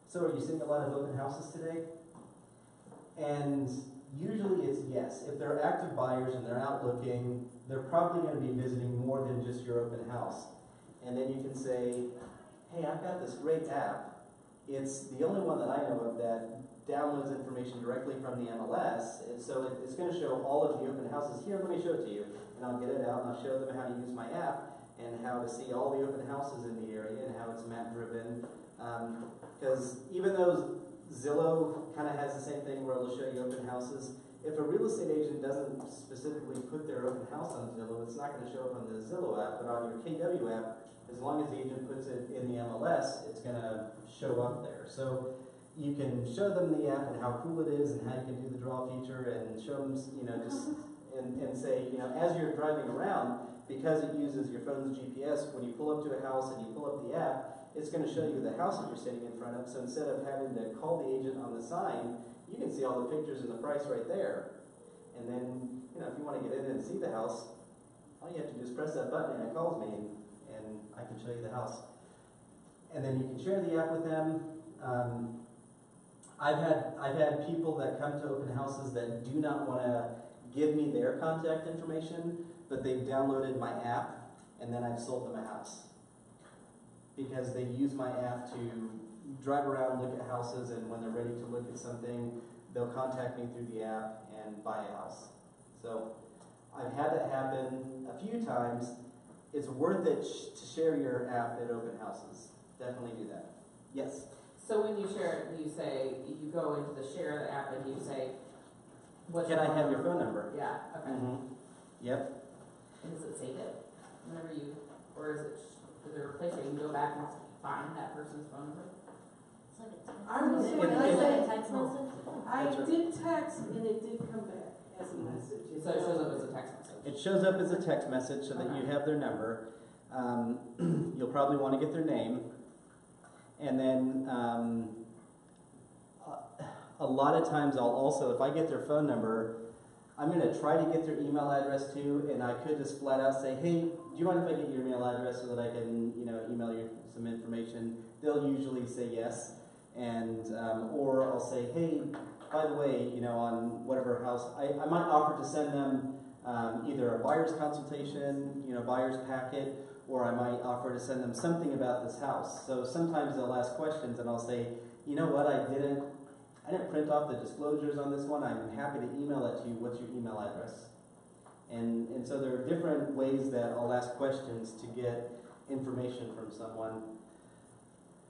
so are you seeing a lot of open houses today? And usually it's yes. If they're active buyers and they're out looking, they're probably going to be visiting more than just your open house. And then you can say, hey, I've got this great app. It's the only one that I know of that downloads information directly from the MLS. And so it's going to show all of the open houses. Here, let me show it to you. And I'll get it out and I'll show them how to use my app and how to see all the open houses in the area and how it's map driven. Because even though Zillow kind of has the same thing where it'll show you open houses, if a real estate agent doesn't specifically put their open house on Zillow, it's not going to show up on the Zillow app, but on your KW app, as long as the agent puts it in the MLS, it's going to show up there. So you can show them the app and how cool it is and how you can do the draw feature and show them, you know, just, and say, you know, as you're driving around, because it uses your phone's GPS, when you pull up to a house and you pull up the app, it's going to show you the house that you're sitting in front of. So instead of having to call the agent on the sign, you can see all the pictures and the price right there. And then, you know, if you want to get in and see the house, all you have to do is press that button and it calls me and I can show you the house. And then you can share the app with them. I've had people that come to open houses that do not want to give me their contact information, but they've downloaded my app and then I've sold them a house. Because they use my app to drive around, look at houses, and when they're ready to look at something, they'll contact me through the app and buy a house. So I've had that happen a few times. It's worth it to share your app at open houses. Definitely do that. Yes? So when you share it, you say, you go into the share the app and you say, what's Can I have your phone number? Yeah, okay. Mm-hmm. Yep. And does it save it whenever you, or is there a place where you can go back and find that person's phone number? I was It- when I it- said text message? I did text and it did come back as a message. So it shows up as a text message. It shows up as a text message so that you have their number. You'll probably want to get their name. And then a lot of times I'll also, if I get their phone number, I'm going to try to get their email address too, and I could just flat out say, hey, do you mind if I get your email address so that I can, you know, email you some information? They'll usually say yes, and or I'll say, hey, by the way, you know, on whatever house, I might offer to send them either a buyer's consultation, you know, buyer's packet, or I might offer to send them something about this house. So sometimes they'll ask questions, and I'll say, you know what, I didn't print off the disclosures on this one. I'm happy to email it to you. What's your email address? And so there are different ways that I'll ask questions to get information from someone.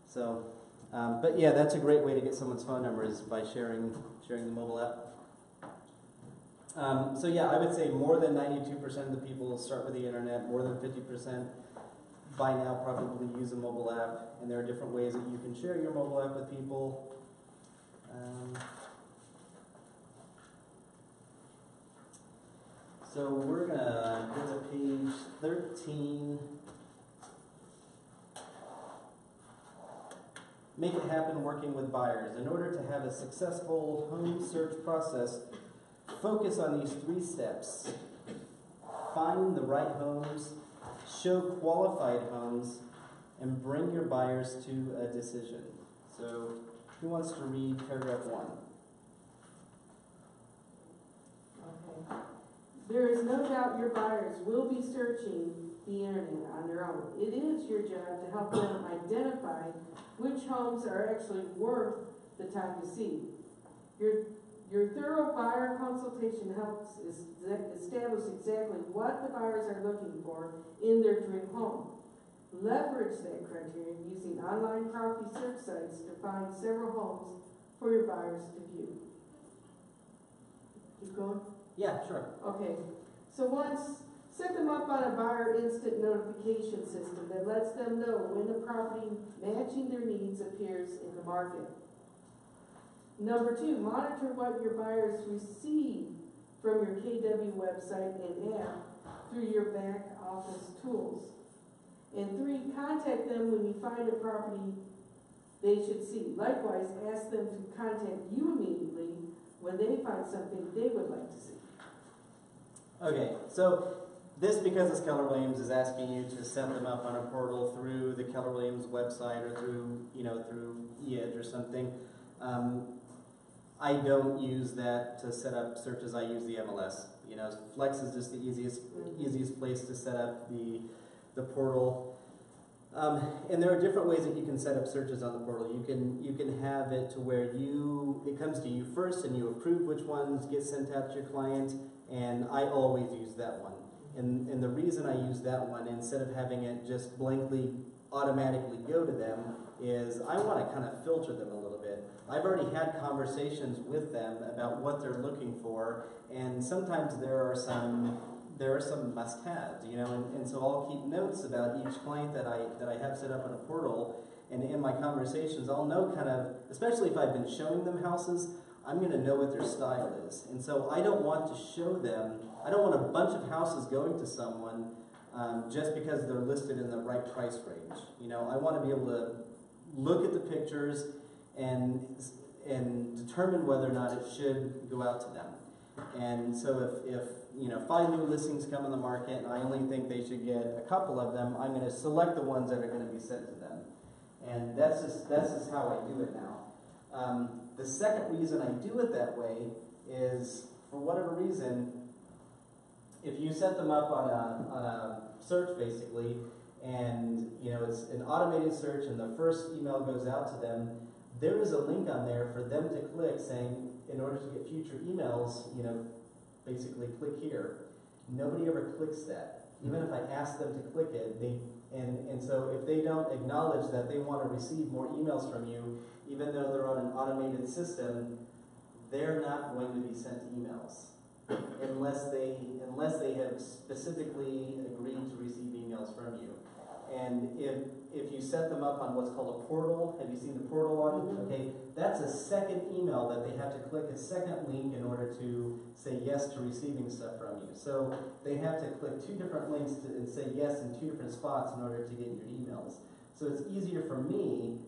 So, but yeah, that's a great way to get someone's phone number is by sharing the mobile app. So yeah, I would say more than 92% of the people start with the internet. More than 50% by now probably use a mobile app. And there are different ways that you can share your mobile app with people. So we're gonna go to page 13. Make it happen working with buyers. In order to have a successful home search process, focus on these 3 steps. Find the right homes, show qualified homes, and bring your buyers to a decision. So who wants to read paragraph 1? Okay. There is no doubt your buyers will be searching the internet on their own. It is your job to help them identify which homes are actually worth the time to see. Your thorough buyer consultation helps establish exactly what the buyers are looking for in their dream home. Leverage that criteria using online property search sites to find several homes for your buyers to view. Keep going? Yeah, sure. Okay, so once, set them up on a buyer instant notification system that lets them know when a property matching their needs appears in the market. Number 2, monitor what your buyers receive from your KW website and app through your back office tools. And 3, contact them when you find a property they should see. Likewise, ask them to contact you immediately when they find something they would like to see. Okay, so this, because it's Keller Williams, is asking you to set them up on a portal through the Keller Williams website or through, through eEdge or something. I don't use that to set up searches. I use the MLS. Flex is just the easiest place to set up the portal. And there are different ways that you can set up searches on the portal. You can have it to where it comes to you first and you approve which ones get sent out to your client, and I always use that one. And the reason I use that one instead of having it just blankly automatically go to them is I want to kind of filter them a little bit. I've already had conversations with them about what they're looking for, and sometimes there are some must-haves, and so I'll keep notes about each client that I have set up on a portal, and in my conversations I'll know kind of, especially if I've been showing them houses, I'm going to know what their style is. And so I don't want to show them, I don't want a bunch of houses going to someone just because they're listed in the right price range. I want to be able to look at the pictures and determine whether or not it should go out to them. And so if 5 new listings come on the market and I only think they should get a couple of them, I'm going to select the ones that are going to be sent to them. And that's just how I do it now. The second reason I do it that way is, for whatever reason, if you set them up on a search basically, and it's an automated search and the first email goes out to them, there is a link on there for them to click saying, in order to get future emails, basically click here. Nobody ever clicks that. Even if I ask them to click it, and so if they don't acknowledge that they want to receive more emails from you, even though they're on an automated system, they're not going to be sent emails unless they have specifically agreed to receive emails from you. And if you set them up on what's called a portal, have you seen the portal one? Mm-hmm. Okay, that's a second email that they have to click, a second link in order to say yes to receiving stuff from you. So they have to click 2 different links and say yes in 2 different spots in order to get your emails. So it's easier for me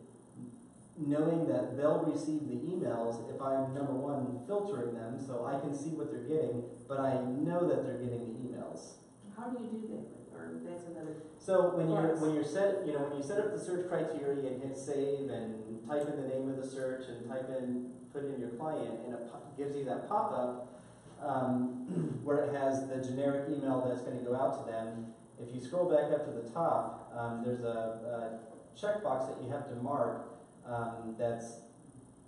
knowing that they'll receive the emails if I'm, number one, filtering them so I can see what they're getting, but I know that they're getting the emails. How do you do that? Or that's another. So when you set up the search criteria and hit save and type in the name of the search and put in your client, and it gives you that pop-up where it has the generic email that's going to go out to them. If you scroll back up to the top, there's a checkbox that you have to mark. That's,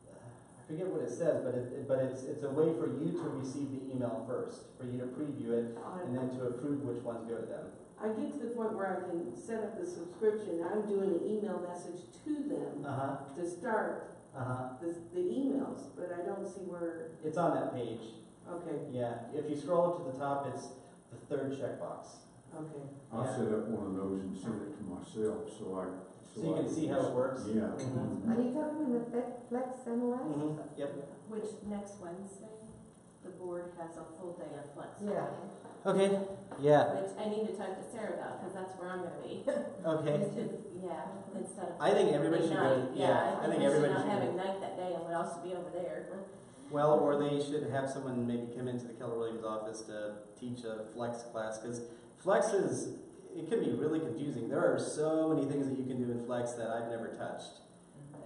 I forget what it says, but it's a way for you to receive the email first, for you to preview it, and then to approve which ones go to them. I get to the point where I can set up the subscription. I'm doing an email message to them to start the emails, but I don't see where. It's on that page. Okay. Yeah, if you scroll up to the top, it's the 3rd checkbox. Okay. I Yeah. set up one of those and sent it to myself, so So you can see how it works? Yeah. Mhm. Are you talking in the Flex MLS? Mhm. Yep. Which next Wednesday, the board has a full day of flex. Yeah. Okay, yeah, Which I need to talk to Sarah about, cause that's where I'm gonna be. okay. It's just, yeah, instead of. I think everybody should go, night. yeah, I think everybody not should having go. night that day and would also be over there. Well, or they should have someone maybe come into the Keller Williams office to teach a flex class, because flex is, it can be really confusing. There are so many things that you can do in flex that I've never touched.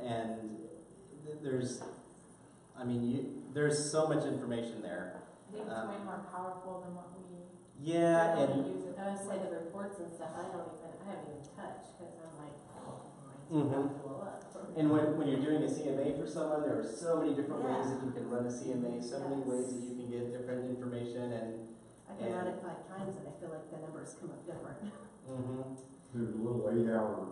And there's, I mean, there's so much information there. I think it's way more powerful than what we Yeah, really and, use it. I would say the reports and stuff, I haven't even touched, cause I'm like, Mhm. mine's gonna blow up. and when you're doing a CMA for someone, there are so many different ways that you can run a CMA, so many ways that you can get different information and, I can run it 5 times and I feel like the numbers come up different. mhm. There's a little 8-hour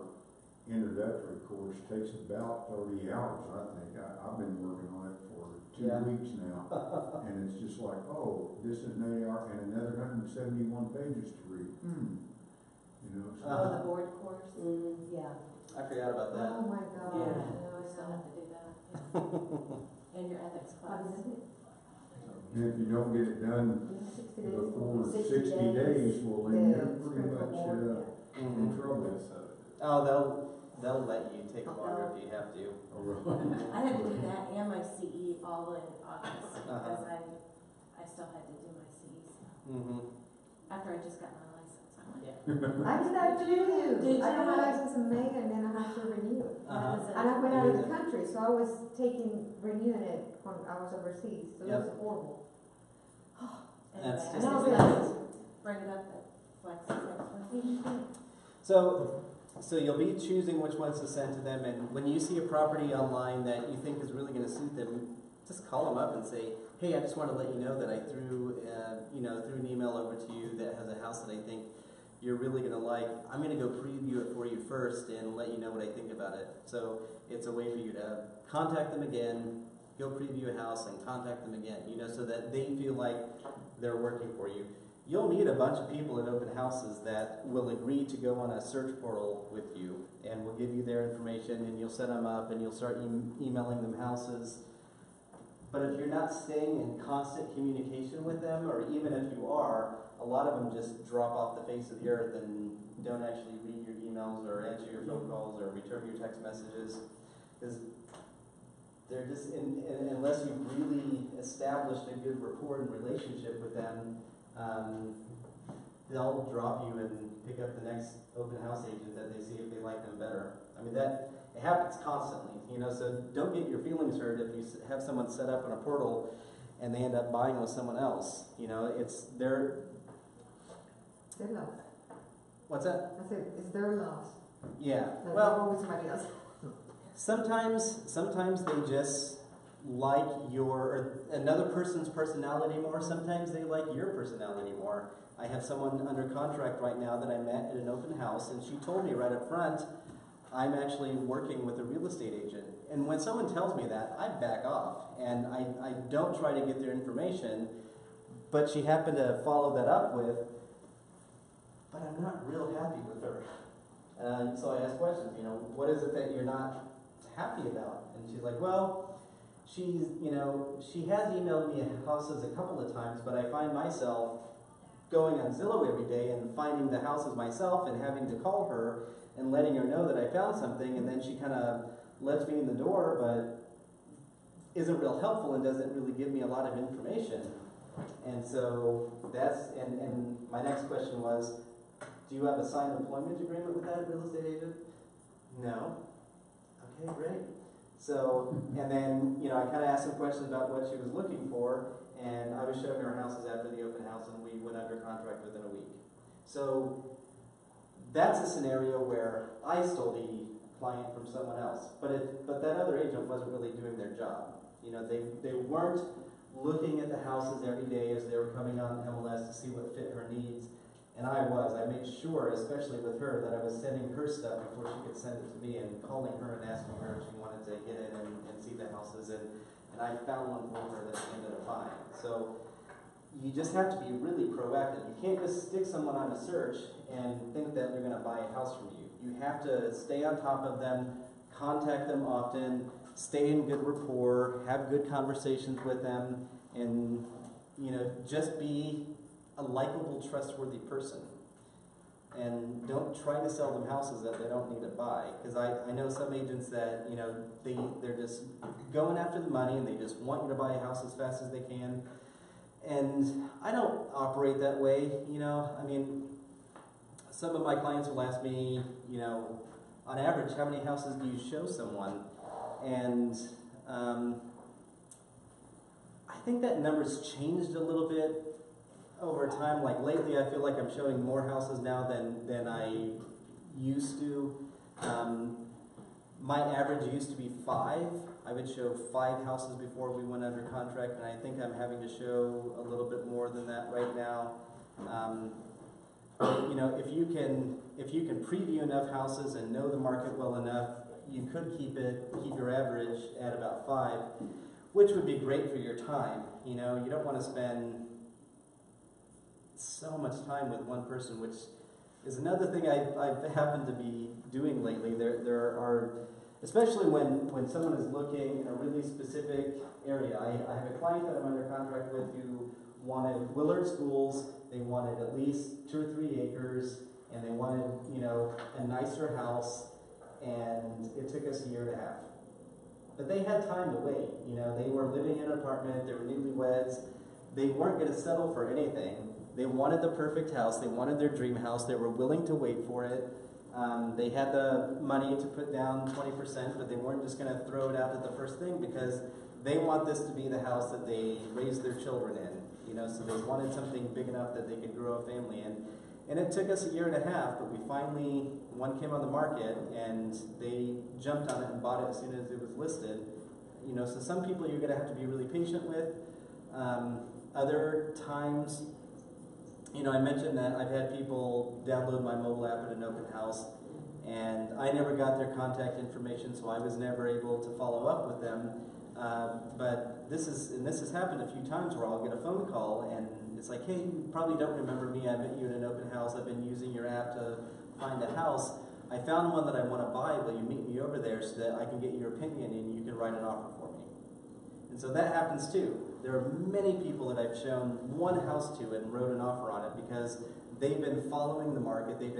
introductory course, takes about 30 hours, I think. I've been working on it for 2 Yeah. weeks now. And it's just like, oh, this is an 8-hour and another 171 pages to read. You know, so. Oh, the board course? Mhm. Yeah. I forgot about that. Oh my God. Yeah, I still have to do that. Yeah. And your ethics class. And if you don't get it done 60 days. before 60 60 days, well, then Yeah, you're pretty it's much critical. Mhm. in trouble. Oh, they'll let you take longer if you have to. Oh, really? I had to do that and my CE all in August Uh-huh. because I still had to do my CEs Mm-hmm. after I just got my license. I'm like, I did that too. Did I got my you? license in May and then I had to renew it. Uh-huh. And I went out of the country, so I was renewing it when I was overseas, so it was horrible. That's anyway, just I the was thing. bring it up at Flex next week. So you'll be choosing which ones to send to them, and when you see a property online that you think is really going to suit them, just call them up and say, "Hey, I just want to let you know that I threw an email over to you that has a house that I think you're really going to like. I'm going to go preview it for you first and let you know what I think about it." So it's a way for you to contact them again, go preview a house, and contact them again. So that they feel like they're working for you. You'll meet a bunch of people at open houses that will agree to go on a search portal with you and will give you their information, and you'll set them up and you'll start emailing them houses. But if you're not staying in constant communication with them, or even if you are, a lot of them just drop off the face of the earth and don't actually read your emails or answer your phone calls or return your text messages. Because they're just, unless you've really established a good rapport and relationship with them, they'll drop you and pick up the next open house agent that they see if they like them better. I mean, that it happens constantly, so don't get your feelings hurt if you have someone set up on a portal and they end up buying with someone else. It's their, Their loss. what's that? I said, it's their loss. Yeah, Like, well, they're with somebody else. sometimes they just like or another person's personality more. Sometimes they like your personality more. I have someone under contract right now that I met at an open house, and she told me right up front, I'm actually working with a real estate agent. And when someone tells me that, I back off, and I don't try to get their information, but she happened to follow that up with, but I'm not real happy with her. So I asked questions, what is it that you're not happy about? And she's like, well, she has emailed me houses a couple of times, but I find myself going on Zillow every day and finding the houses myself and having to call her and letting her know that I found something, and then she kind of lets me in the door, but isn't real helpful and doesn't really give me a lot of information. And so and my next question was, do you have a signed employment agreement with that real estate agent? No. Okay, great. So, and then, I kind of asked some questions about what she was looking for, and I was showing her houses after the open house, and we went under contract within a week. So, that's a scenario where I stole the client from someone else, but that other agent wasn't really doing their job. They weren't looking at the houses every day as they were coming on MLS to see what fit her needs. And I made sure, especially with her, that I was sending her stuff before she could send it to me and calling her and asking her if she wanted to get in and see the houses. And I found one for her that she ended up buying. So you just have to be really proactive. You can't just stick someone on a search and think that they're going to buy a house from you. You have to stay on top of them, contact them often, stay in good rapport, have good conversations with them, and just be a likable, trustworthy person. And don't try to sell them houses that they don't need to buy. Because I know some agents that, they're just going after the money and they just want you to buy a house as fast as they can. And I don't operate that way, some of my clients will ask me, on average, how many houses do you show someone? And I think that number's changed a little bit over time. Like lately, I feel like I'm showing more houses now than I used to. My average used to be 5. I would show 5 houses before we went under contract, and I think I'm having to show a little bit more than that right now. If you can preview enough houses and know the market well enough, you could keep your average at about 5, which would be great for your time. You don't want to spend so much time with one person, which is another thing I've happened to be doing lately. There are, especially when someone is looking in a really specific area. I have a client that I'm under contract with who wanted Willard schools. They wanted at least 2 or 3 acres, and they wanted, a nicer house, and it took us 1.5 years. But they had time to wait. They were living in an apartment, they were newlyweds, they weren't going to settle for anything. They wanted the perfect house, they wanted their dream house, they were willing to wait for it. They had the money to put down 20%, but they weren't just going to throw it out at the first thing because they want this to be the house that they raise their children in. So they wanted something big enough that they could grow a family in. And it took us 1.5 years, but we finally, one came on the market and they jumped on it and bought it as soon as it was listed. So some people you're going to have to be really patient with. Other times, I mentioned that I've had people download my mobile app at an open house, and I never got their contact information, so I was never able to follow up with them. But this has happened a few times where I'll get a phone call and it's like, hey, you probably don't remember me. I met you at an open house. I've been using your app to find a house. I found one that I want to buy. Will you meet me over there so that I can get your opinion and you can write an offer for me? And so that happens too. There are many people that I've shown one house to and wrote an offer on it because they've been following the market. They've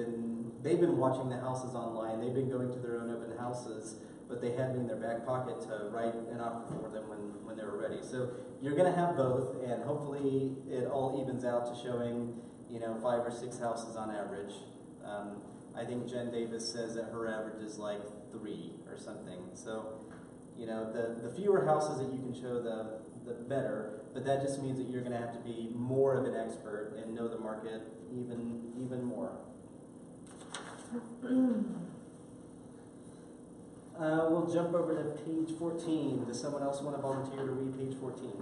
been watching the houses online. They've been going to their own open houses, but they had me in their back pocket to write an offer for them when they were ready. So you're going to have both, and hopefully it all evens out to showing 5 or 6 houses on average. I think Jen Davis says that her average is like 3 or something. So the fewer houses that you can show, the better. But that just means that you're going to have to be more of an expert and know the market even more. We'll jump over to page 14. Does someone else want to volunteer to read page 14?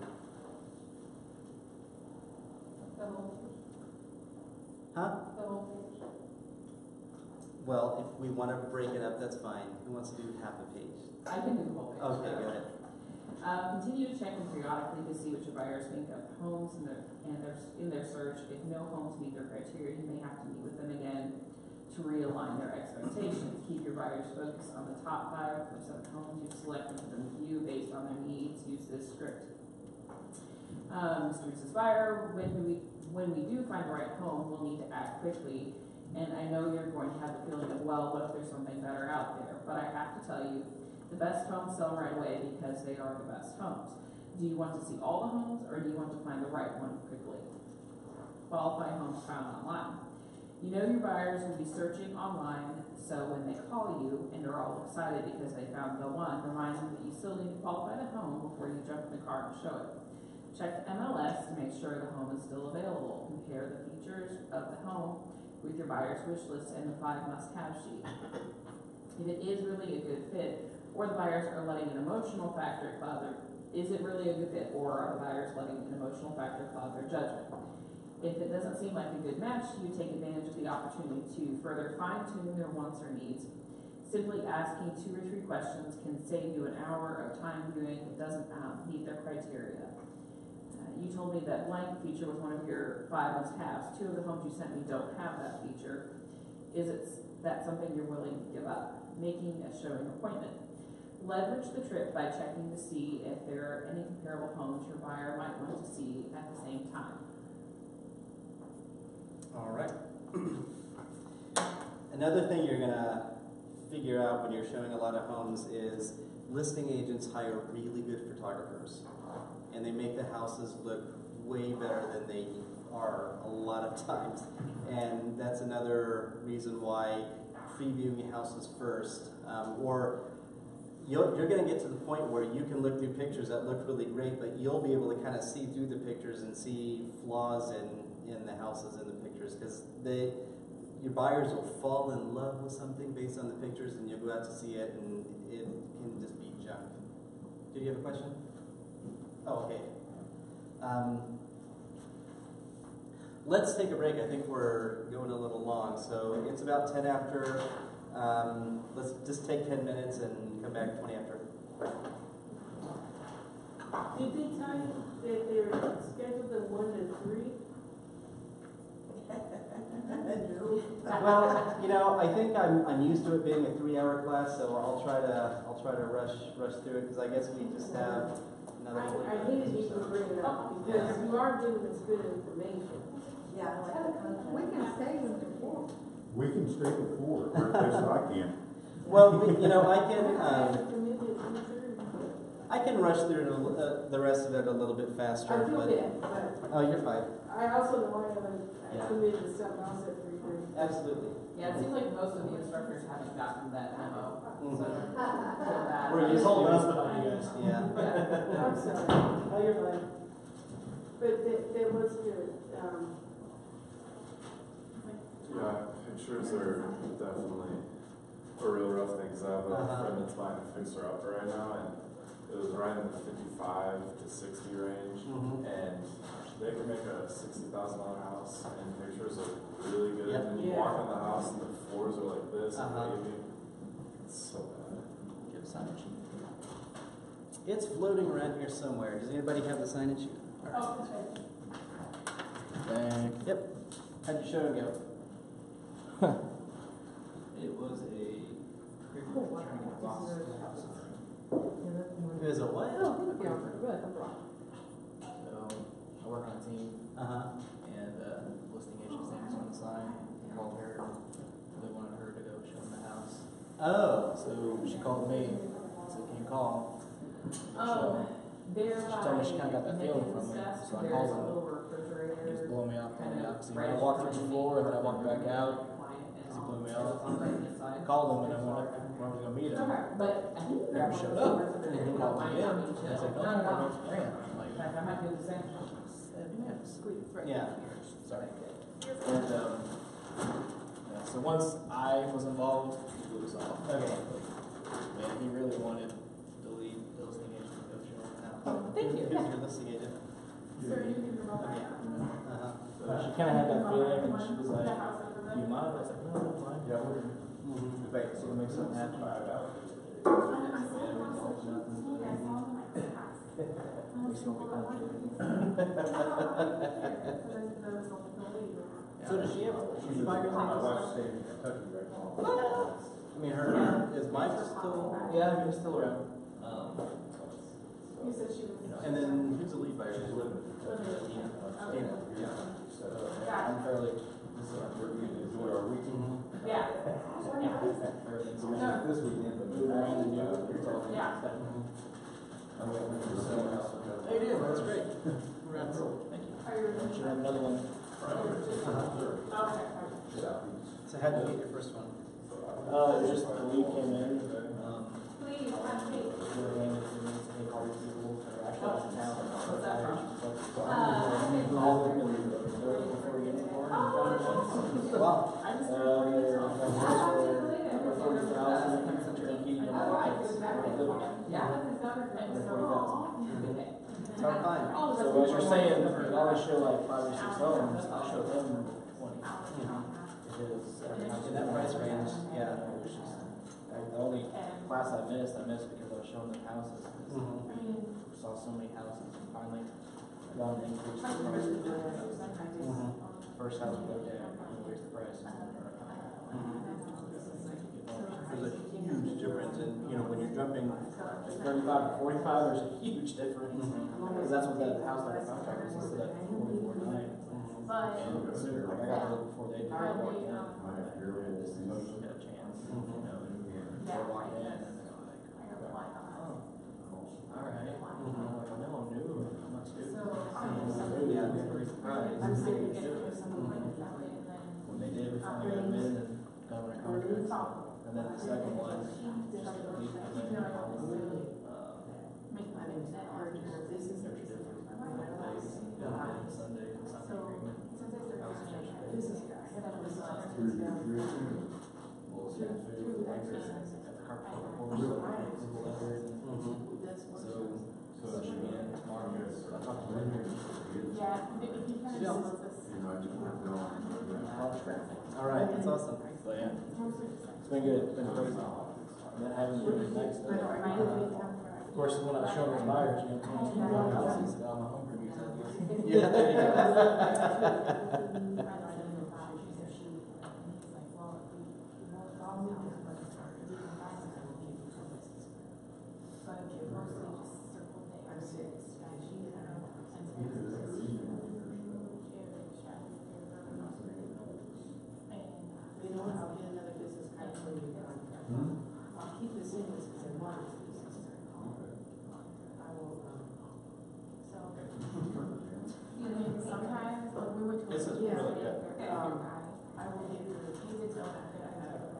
The whole Huh? The whole page. Well, if we want to break it up, that's fine. Who wants to do half a page? I can do the whole page. Okay, go ahead. Continue to check in periodically to see what your buyers think of homes in their search. If no homes meet their criteria, you may have to meet with them again to realign their expectations. Keep your buyers focused on the top 5 or 7 homes you've selected for them to view based on their needs. Use this script. Mr. and Mrs. Buyer, when we do find the right home, we'll need to act quickly. And I know you're going to have the feeling of, well, what if there's something better out there? But I have to tell you, the best homes sell right away because they are the best homes. Do you want to see all the homes, or do you want to find the right one quickly? Qualified homes found online. You know your buyers will be searching online, so when they call you and they're all excited because they found the one, remind them that you still need to qualify the home before you jump in the car and show it. Check the MLS to make sure the home is still available. Compare the features of the home with your buyer's wish list and the 5 must-have sheet. If it is really a good fit, or the buyers are letting an emotional factor cloud their, is it really a good fit, or are the buyers letting an emotional factor cloud their judgment? If it doesn't seem like a good match, you take advantage of the opportunity to further fine-tune their wants or needs. Simply asking 2 or 3 questions can save you an hour of time viewing if it doesn't meet their criteria. you told me that blank feature was one of your 5 must-haves. 2 of the homes you sent me don't have that feature. Is that something you're willing to give up? Making a showing appointment. Leverage the trip by checking to see if there are any comparable homes your buyer might want to see at the same time. All right. Another thing you're gonna figure out when you're showing a lot of homes is listing agents hire really good photographers, and they make the houses look way better than they are a lot of times. And that's another reason why previewing houses first, or you're going to get to the point where you can look through pictures that look really great, but you'll be able to kind of see through the pictures and see flaws in the houses in the pictures, because your buyers will fall in love with something based on the pictures, and you'll go out to see it, and it can just be junk. Did you have a question? Oh, okay. Let's take a break. I think we're going a little long, so it's about 10 after. Let's just take 10 minutes and come back 20 after. Did they tell you that they're scheduled at 1 to 3? Well, you know, I think I'm used to it being a 3-hour class, so I'll try to rush through it, because I guess we just have another. I hated you to bring it up because you are giving us good information. Yeah, I like the content. We can stay with the four. We can stay before, or at least I can. Well, you know, I can rush through the rest of it a little bit faster. I feel but bad, but oh, you're fine. I also know I committed to something else at 3:30. Absolutely. Yeah, it seems like most of the instructors haven't gotten that memo. Mhm. So, feel bad. We're used to Hold it. us behind you guys. Yeah. I'm sorry. Oh, you're fine. But that was good. Yeah, pictures are definitely a real rough thing, because I have a friend that's buying a fixer-upper right now, and it was right in the 55 to 60 range, and they can make a $60,000 house, and pictures are really good. Yep. And you Yeah. walk in the house, and the floors are like this, and wavy. It's so bad. Give signage. It's floating around here somewhere. Does anybody have the signage? Oh, that's right. Thank. Yep. How'd your show go? It was a pretty good training class. It was a what? Oh, thank you. Good, I'm glad. So I work on a team, and listing agent's name was on the sign. Called her. Really wanted her to go show them the house. Oh. So she called me. Said, "Can you call?" There She told me she kind of got that feeling from me, so I called there's a her. little He refrigerator. just blew me off, kind of So right I walked through in the front floor, of and then I me, walked back out. client, and He blew me it's off. on the right hand side. Called him, and I went up where I was gonna meet him. Okay, but I think Never they're showed one of up. the stores that And he they called don't me mind in. having And I said, chill. "No, I don't ran." I'm In like, fact, I might do the same. 7 minutes. Yeah. Sorry. And yeah, so once I was involved, he blew us off. Okay. Man, he really wanted the lead listing agent to go show him the house. Thank you. Who's your listing agent? Sir, you can go back. So she kind of had that feeling, and she was like, "Do you mind?" I was like, "No, I'm fine." Yeah, we're wait, so we'll make something happen. We still be So does she have? She's a buyer My license? wife's staying in Kentucky right now. I mean, her is Mike still? Yeah, he's still around. You said she was. And then who's the lead buyer? She's living in Kentucky. Dana. Yeah. So, I'm fairly, this is our we're gonna enjoy our weekend. Yeah. everything's around. This weekend, but We're in the new, it's all. Yeah. I'm waiting for the summer house. They do, that's great. Congrats. Thank you. Are you? Should have another one. Okay. So how'd you get your first one? Just the lead came in, Please, have a seat. they ran it through, so they called these people that are actually out of town. What's that from? Called them and they're looking for a unicorn and found one. Wow. I just. They're over 40,000, Kentucky, Yeah, it's not her thing, so. It's hard to find. Oh, So as you're saying, you always show like 5 or 6 homes, I show them 20. Because In that price range, yeah. it was just, the only class I missed because I was showing them houses. 'Cause we saw so many houses, and finally, gone and increased the price of the first house we looked at, increased the price. There's a huge difference in, you know, when you're jumping 35 to 45, there's a huge difference. Because that's what that house that I contract was listed at 44.9. But And so, like, I got to look before they did are it, walk they, in, and this is totally got a chance, you know, and they're walking in, and they're like, oh, all right. I'm like, no, I'm new, I'm not stupid. Yeah, they increased the price. When they did, we finally got them in and got them in contract. And then the second one, just a week, and then, there's a difference. Sunday agreement. Well, certain food, anchors, at the carpet, letters, so she began tomorrow, I talked to Linda. All right, that's awesome. But yeah, it's been good, it's been crazy. And then having the nice stuff. Of course, when I was showing the buyers, you know, coming to the houses, got my home reviews. Yeah, there you I'll get another business card for you. I'll keep this in this because I want this business card. I will, sometimes, like, we went to. This is really good. I will give you, he did tell me that I had it,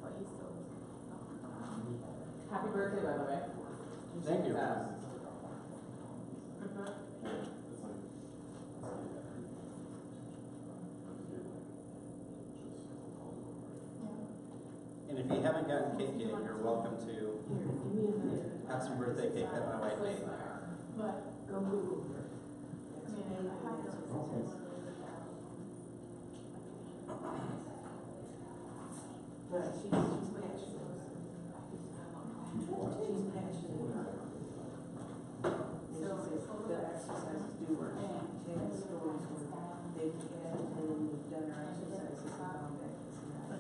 but he still. Happy birthday, by the way. Thank you. And if you haven't gotten cake yet, you're welcome to have some birthday cake that my wife made. But go Google. I mean, I have to. but she's passionate. She's passionate. And she says the exercises do work. She has stories where they've had and done her exercises and gone back to some.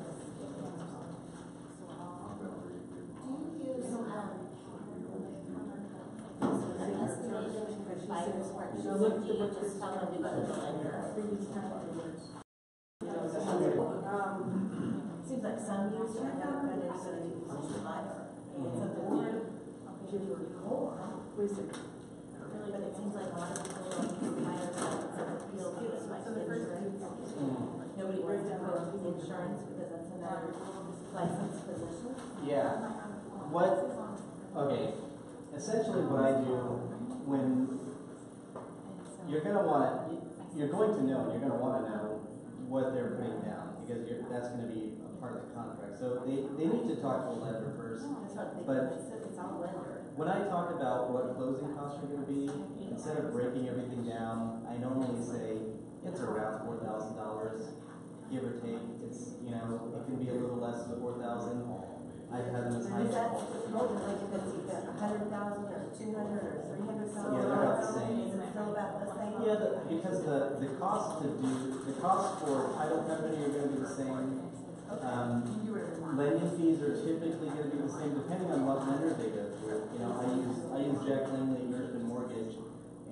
So look at the book, just tell them about the lender. Seems like some years I have kind of sort of life. And so the board, generally more, but it seems like a lot of people don't hire feel good, like insurance. Nobody wants to put insurance because that's another licensed position. Yeah. Okay. Essentially what I do when you're going to know, and you're going to want to know what they're putting down because that's going to be a part of the contract. So they need to talk to the lender first. But It's all lender. when I talk about what closing costs are going to be, instead of breaking everything down, I normally say it's around $4,000, give or take. It's, you know, it can be a little less than $4,000. I've had them as high Is as that, like if it's either 100,000 or 200 or 300,000? Yeah, they're about the same. Is it still about the same? Yeah, because the cost for title company are going to be the same. Lending fees are typically going to be the same depending on what lender they go through. You know, I use Jack Langley Erskine Mortgage,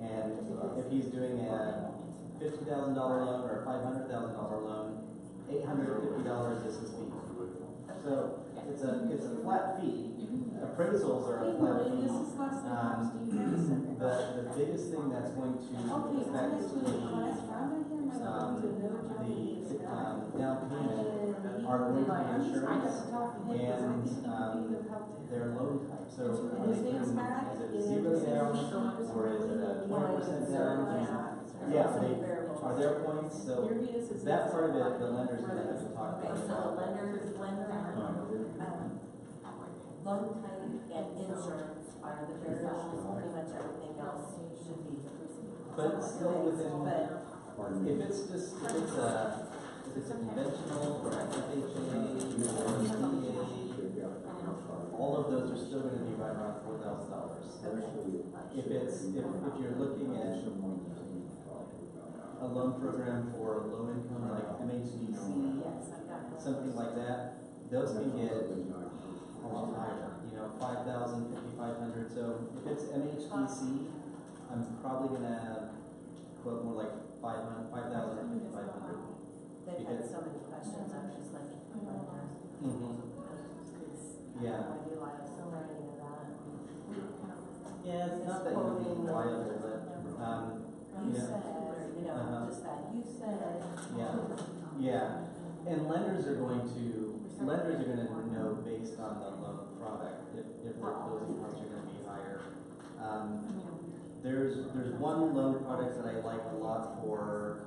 and if he's doing a $50,000 loan or a $500,000 loan, $850 is his fee. So it's a flat fee. Appraisals are a flat fee. The biggest thing that's going to affect the down payment are going to be insurance and their loan type. So is it 0 down or is it a 20% down? Yeah, are there points? So that part of it, the lender's going to have to talk about. So lender, loan type and insurance are the variables, pretty much everything else should be. But still within, if it's a conventional or FHA or VA, all of those are still going to be right right around $4,000. If you're looking at a loan program for low income like MHDC, something like that, those can get a lot higher. 5,000, 5,500. So if it's MHDC, I'm probably gonna quote more like 5,000 or 5,500. They've had so many questions, I'm just like, Yeah. I do like so many of that. Yeah, it's not that you would be liable, but You yeah. said, just that, you said. Yeah. And lenders are going to know based on the loan product if their closing costs are going to be higher. There's one loan product that I like a lot for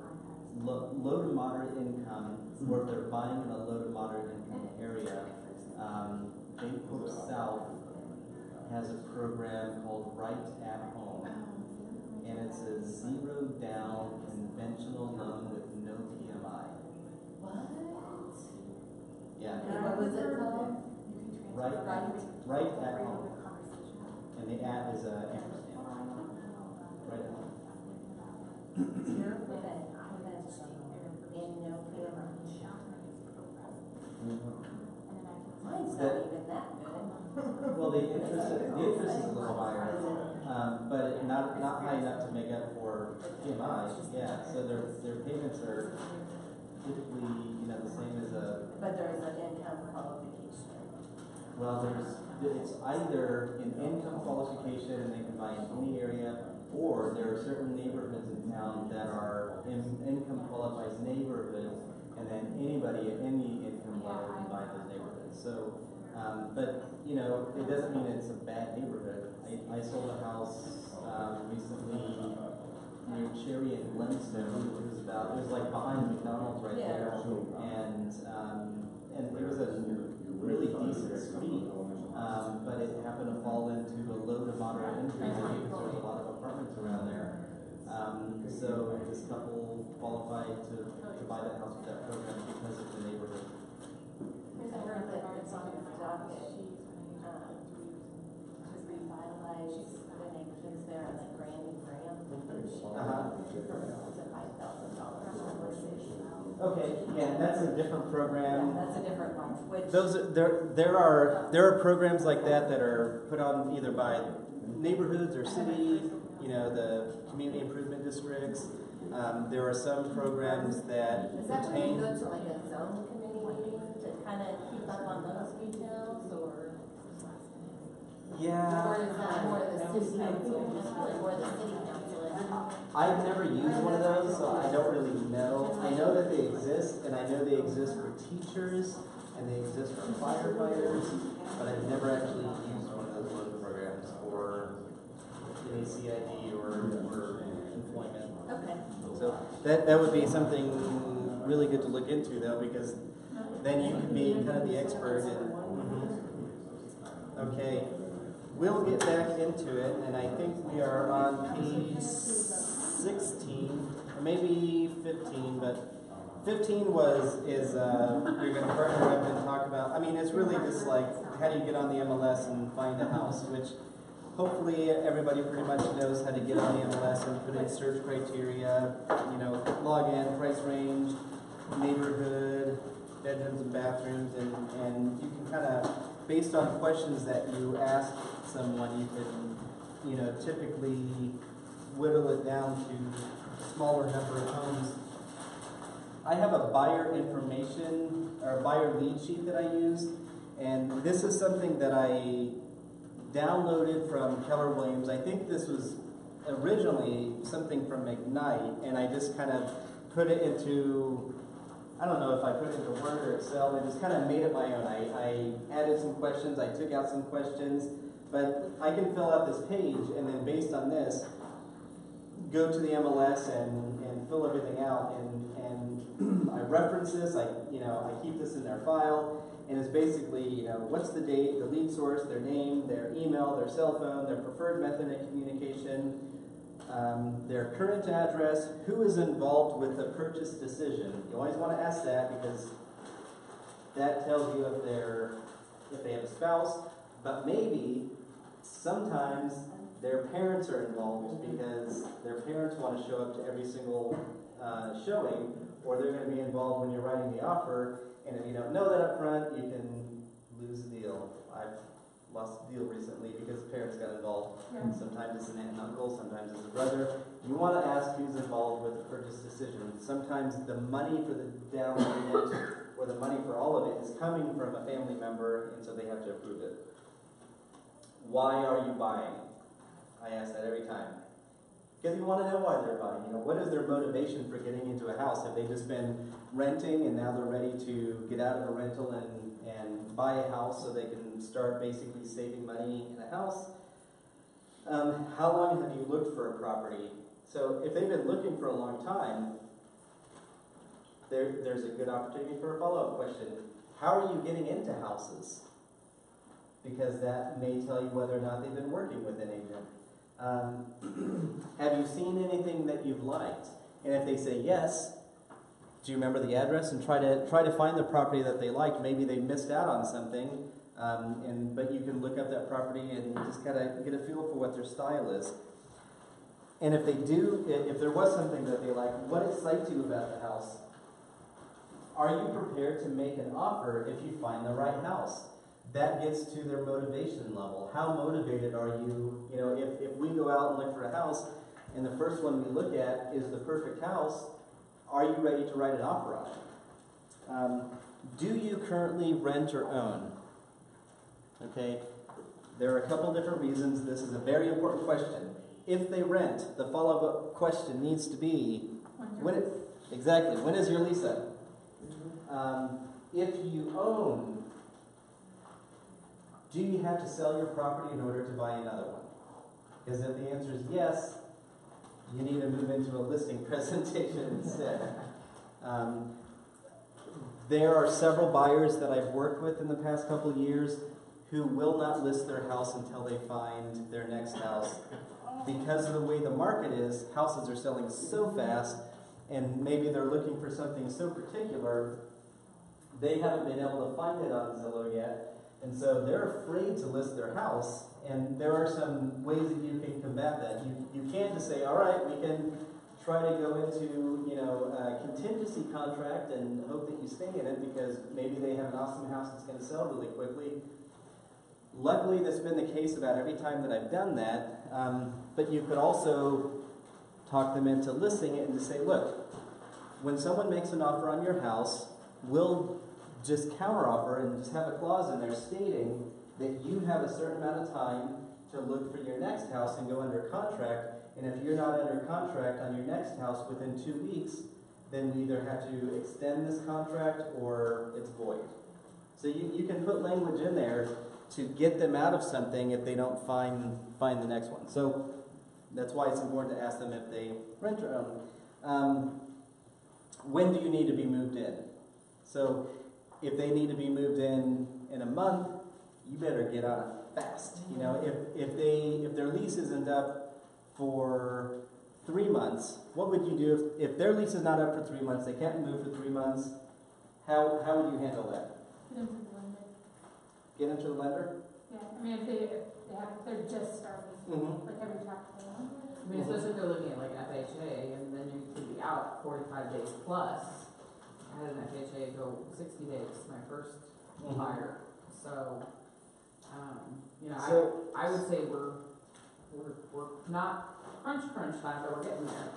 low to moderate income, or if they're buying in a low to moderate income area. Bancorp South has a program called Right at Home, and it's a zero down conventional loan with no PMI. What? Yeah. What was it called? Right at Home. And the at is a ampersand. Right at Home. 0% and no camera. Mine's not even that good. Well, the interest is a little higher, but not high enough to make up for PMI. Yeah, so their payments are typically the same as a. But there is an income qualification. Well, it's either an income qualification and they can buy in any area, or there are certain neighborhoods in town that are income qualified neighborhoods, and then anybody at any income level can buy those neighborhoods. So, but it doesn't mean it's a bad neighborhood. I sold a house recently near Cherry and Glenstone. It was like behind McDonald's right there, and it was a really decent street, but it happened to fall into a low to moderate income area because there's a lot of apartments around there. So this couple qualified to buy that house with that program because of the neighborhood. I heard that it's on the docket, to revitalize the neighborhoods there on the Grand and Grand. It's a $5,000 conversation. Okay, yeah, that's a different program. That's a different one, which. There are programs like that are put on either by neighborhoods or city, the community improvement districts. There are some programs that Is that when pertain. you go to like a zone committee meeting to kind of keep up on those details, or? Yeah. Or is that more the city council, just really more the city council? I've never used one of those, so I don't really know. I know that they exist, and I know they exist for teachers, and they exist for firefighters, but I've never actually used one of those loan programs for any CID or employment. Okay. So that would be something really good to look into, though, because then you could be kind of the expert in. Okay. We'll get back into it, and I think we are on page 16, or maybe 15, but 15 is you're going to partner up and talk about, it's really just like, how do you get on the MLS and find a house, which hopefully everybody pretty much knows how to get on the MLS and put in search criteria, log in, price range, neighborhood, bedrooms and bathrooms, and you can kind of, based on questions that you ask someone, you can, typically whittle it down to a smaller number of homes. I have a buyer information, or a buyer lead sheet that I use, and this is something that I downloaded from Keller Williams. I think this was originally something from McKnight, and I just kind of put it into, I don't know if I put it into Word or Excel. I just kind of made it my own. I added some questions. I took out some questions. But I can fill out this page, and then based on this, go to the MLS and fill everything out. And I reference this. I keep this in their file. And it's basically, what's the date, the lead source, their name, their email, their cell phone, their preferred method of communication, their current address, who is involved with the purchase decision. You always want to ask that because that tells you if they have a spouse, but maybe sometimes their parents are involved because their parents want to show up to every single showing, or they're going to be involved when you're writing the offer, and if you don't know that up front, you can lose a deal. I've lost a deal recently because parents got involved. Yeah. Sometimes it's an aunt and uncle, sometimes it's a brother. You want to ask who's involved with the purchase decision. Sometimes the money for the down payment or the money for all of it is coming from a family member, and so they have to approve it. Why are you buying? I ask that every time. Because you want to know why they're buying. What is their motivation for getting into a house? Have they just been renting and now they're ready to get out of a rental and buy a house so they can start basically saving money in a house? How long have you looked for a property? So if they've been looking for a long time, there's a good opportunity for a follow-up question. How are you getting into houses? Because that may tell you whether or not they've been working with an agent. Have you seen anything that you've liked? And if they say yes, do you remember the address? And try to find the property that they liked. Maybe they missed out on something, but you can look up that property and just kind of get a feel for what their style is. And if they do, if there was something that they like, what excites you about the house? Are you prepared to make an offer if you find the right house? That gets to their motivation level. How motivated are you? If we go out and look for a house, and the first one we look at is the perfect house, are you ready to write an offer on it? Do you currently rent or own? Okay, there are a couple different reasons. This is a very important question. If they rent, the follow-up question needs to be, when is your lease up? If you own, do you have to sell your property in order to buy another one? Because if the answer is yes, you need to move into a listing presentation instead. There are several buyers that I've worked with in the past couple of years who will not list their house until they find their next house. Because of the way the market is, houses are selling so fast, and maybe they're looking for something so particular, they haven't been able to find it on Zillow yet, and so they're afraid to list their house. And there are some ways that you can combat that. You can't just say, all right, we can try to go into a contingency contract and hope that you stay in it because maybe they have an awesome house that's going to sell really quickly. Luckily, that's been the case about every time that I've done that. But you could also talk them into listing it and just say, look, when someone makes an offer on your house, we'll just counteroffer and just have a clause in there stating that you have a certain amount of time to look for your next house and go under contract. And if you're not under contract on your next house within 2 weeks, then we either have to extend this contract or it's void. So you can put language in there to get them out of something if they don't find the next one. So that's why it's important to ask them if they rent or own. When do you need to be moved in? So if they need to be moved in a month, you better get on it fast. If their lease isn't up for 3 months, what would you do if their lease is not up for 3 months? They can't move for 3 months. How would you handle that? Get them to the lender. Get into the lender? Yeah, I mean, if they're just starting, like every tax payment. I mean, especially if they're looking at like FHA, and then you could be out 45 days plus. I had an FHA go 60 days, my first buyer. So, I would say we're not crunch time, but we're getting there.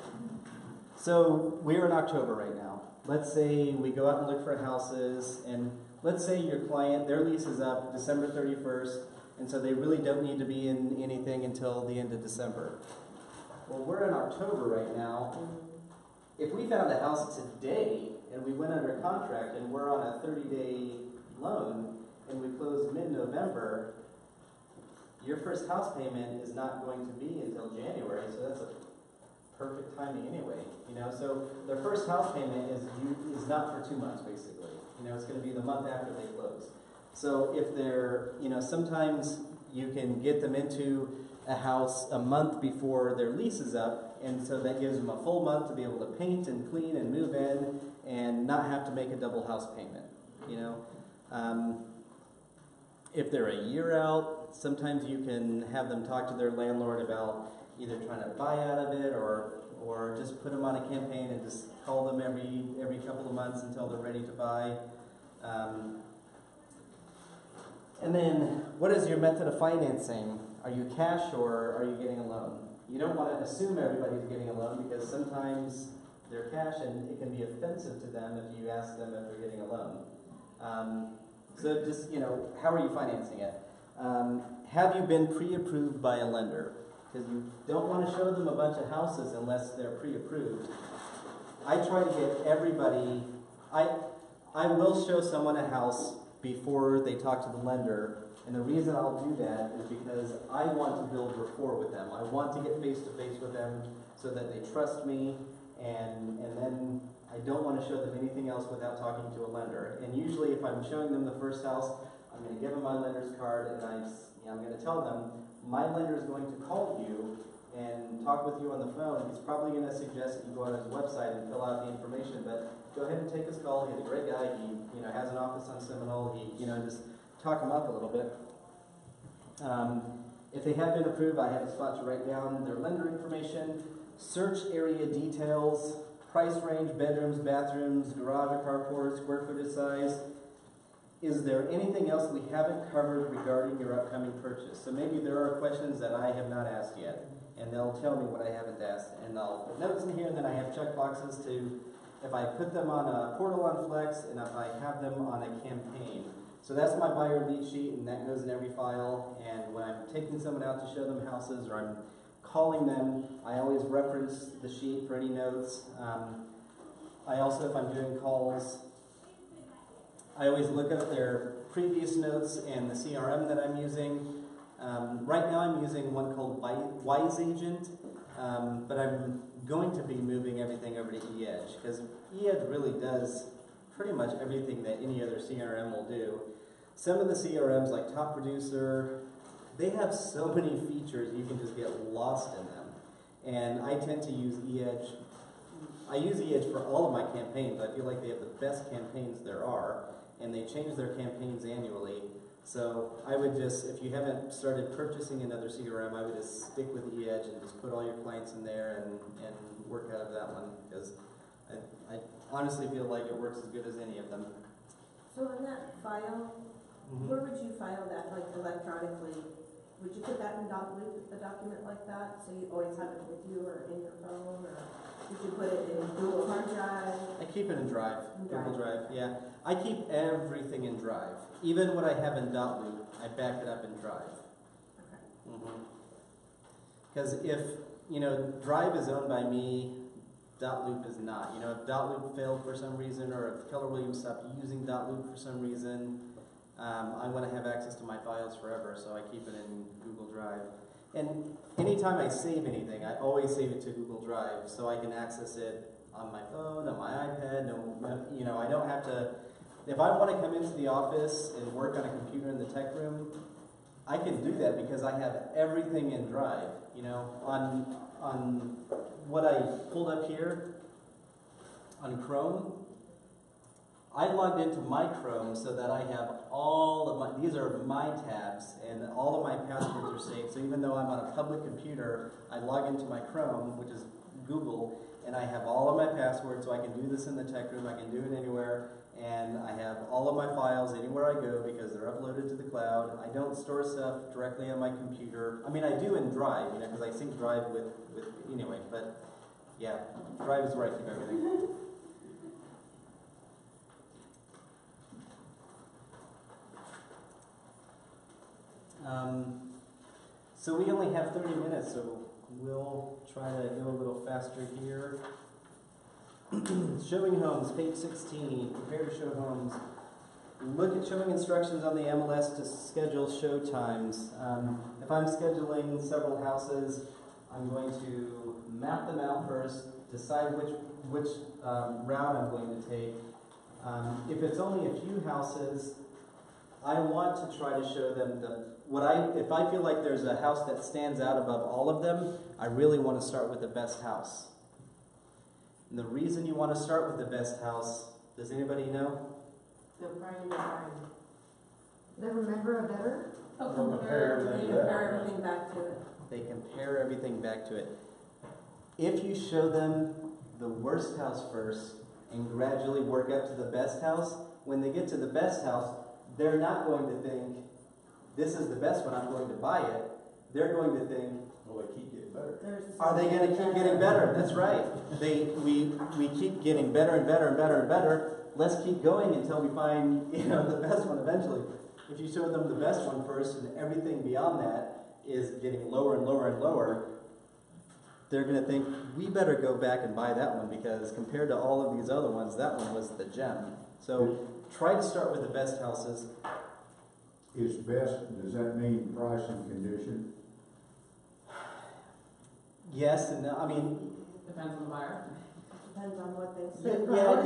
So we're in October right now. Let's say we go out and look for houses, and let's say your client, their lease is up December 31st, and so they really don't need to be in anything until the end of December. Well, we're in October right now. If we found a house today and we went under contract and we're on a 30-day loan and we close mid-November, your first house payment is not going to be until January, so that's a perfect timing anyway. So their first house payment is not for 2 months basically. It's going to be the month after they close. So if they're, sometimes you can get them into a house a month before their lease is up, and so that gives them a full month to be able to paint and clean and move in and not have to make a double house payment. if they're a year out, sometimes you can have them talk to their landlord about either trying to buy out of it or just put them on a campaign and just call them every couple of months until they're ready to buy. And then, what is your method of financing? Are you cash or are you getting a loan? You don't want to assume everybody's getting a loan because sometimes they're cash and it can be offensive to them if you ask them if they're getting a loan. So just, how are you financing it? Have you been pre-approved by a lender? Because you don't want to show them a bunch of houses unless they're pre-approved. I try to get everybody, I will show someone a house before they talk to the lender, and the reason I'll do that is because I want to build rapport with them. I want to get face-to-face with them so that they trust me, and then I don't want to show them anything else without talking to a lender. And usually if I'm showing them the first house, I'm going to give them my lender's card, and I'm going to tell them, my lender is going to call you and talk with you on the phone. He's probably going to suggest that you go on his website and fill out the information, but go ahead and take his call. He's a great guy. He has an office on Seminole. He just talk him up a little bit. If they have been approved, I have a spot to write down their lender information, search area details, price range, bedrooms, bathrooms, garage or carport, square footage size. Is there anything else we haven't covered regarding your upcoming purchase? So maybe there are questions that I have not asked yet, and they'll tell me what I haven't asked, and I'll put notes in here, and then I have check boxes to, if I put them on a portal on Flex, and if I have them on a campaign. So that's my buyer lead sheet, and that goes in every file, and when I'm taking someone out to show them houses, or I'm calling them, I always reference the sheet for any notes. I also, if I'm doing calls, I always look up their previous notes and the CRM that I'm using. Right now I'm using one called Wise Agent, but I'm going to be moving everything over to eEdge, because eEdge really does pretty much everything that any other CRM will do. Some of the CRMs, like Top Producer, they have so many features you can just get lost in them. And I tend to use eEdge. I use eEdge for all of my campaigns. I feel like they have the best campaigns there are, and they change their campaigns annually. So I would just, if you haven't started purchasing another CRM, I would just stick with eEdge and just put all your clients in there and work out of that one, because I honestly feel like it works as good as any of them. So in that file, where would you file that, like electronically? Would you put that in a document like that, so you always have it with you or in your phone, or would you put it in Google Hard Drive? I keep it in Drive, Google Drive, yeah. I keep everything in Drive. Even what I have in .loop, I back it up in Drive. Okay. Because if, Drive is owned by me, .loop is not. If .loop failed for some reason, or if Keller Williams stopped using .loop for some reason, I want to have access to my files forever, so I keep it in Google Drive. And anytime I save anything, I always save it to Google Drive, so I can access it on my phone, on my iPad. I don't have to. If I want to come into the office and work on a computer in the tech room, I can do that because I have everything in Drive. On what I pulled up here on Chrome, I logged into my Chrome so that I have all of these are my tabs, and all of my passwords are saved. So even though I'm on a public computer, I log into my Chrome, which is Google, and I have all of my passwords, so I can do this in the tech room, I can do it anywhere, and I have all of my files anywhere I go because they're uploaded to the cloud. I don't store stuff directly on my computer. I mean, I do in Drive, because I sync Drive with anyway, but yeah, Drive is where I keep everything. So we only have 30 minutes, so we'll try to go a little faster here. Showing homes, page 16, prepare to show homes. Look at showing instructions on the MLS to schedule show times. If I'm scheduling several houses, I'm going to map them out first, decide which route I'm going to take. If it's only a few houses, I want to try to show them if I feel like there's a house that stands out above all of them, I really want to start with the best house. And the reason you want to start with the best house, does anybody know? The prime design. Never remember a better? Oh, We'll compare everything back. compare everything back to it. They compare everything back to it. If you show them the worst house first and gradually work up to the best house, when they get to the best house, they're not going to think, this is the best one, I'm going to buy it. They're going to think, Well, they keep getting better. are they going to keep getting better? That's right. We keep getting better and better and better and better. Let's keep going until we find, the best one eventually. If you show them the best one first and everything beyond that is getting lower and lower and lower, they're going to think, we better go back and buy that one because compared to all of these other ones, that one was the gem. So try to start with the best houses. Is best, does that mean price and condition? Yes and no. I mean, Depends on the buyer. Depends on what they say. yeah,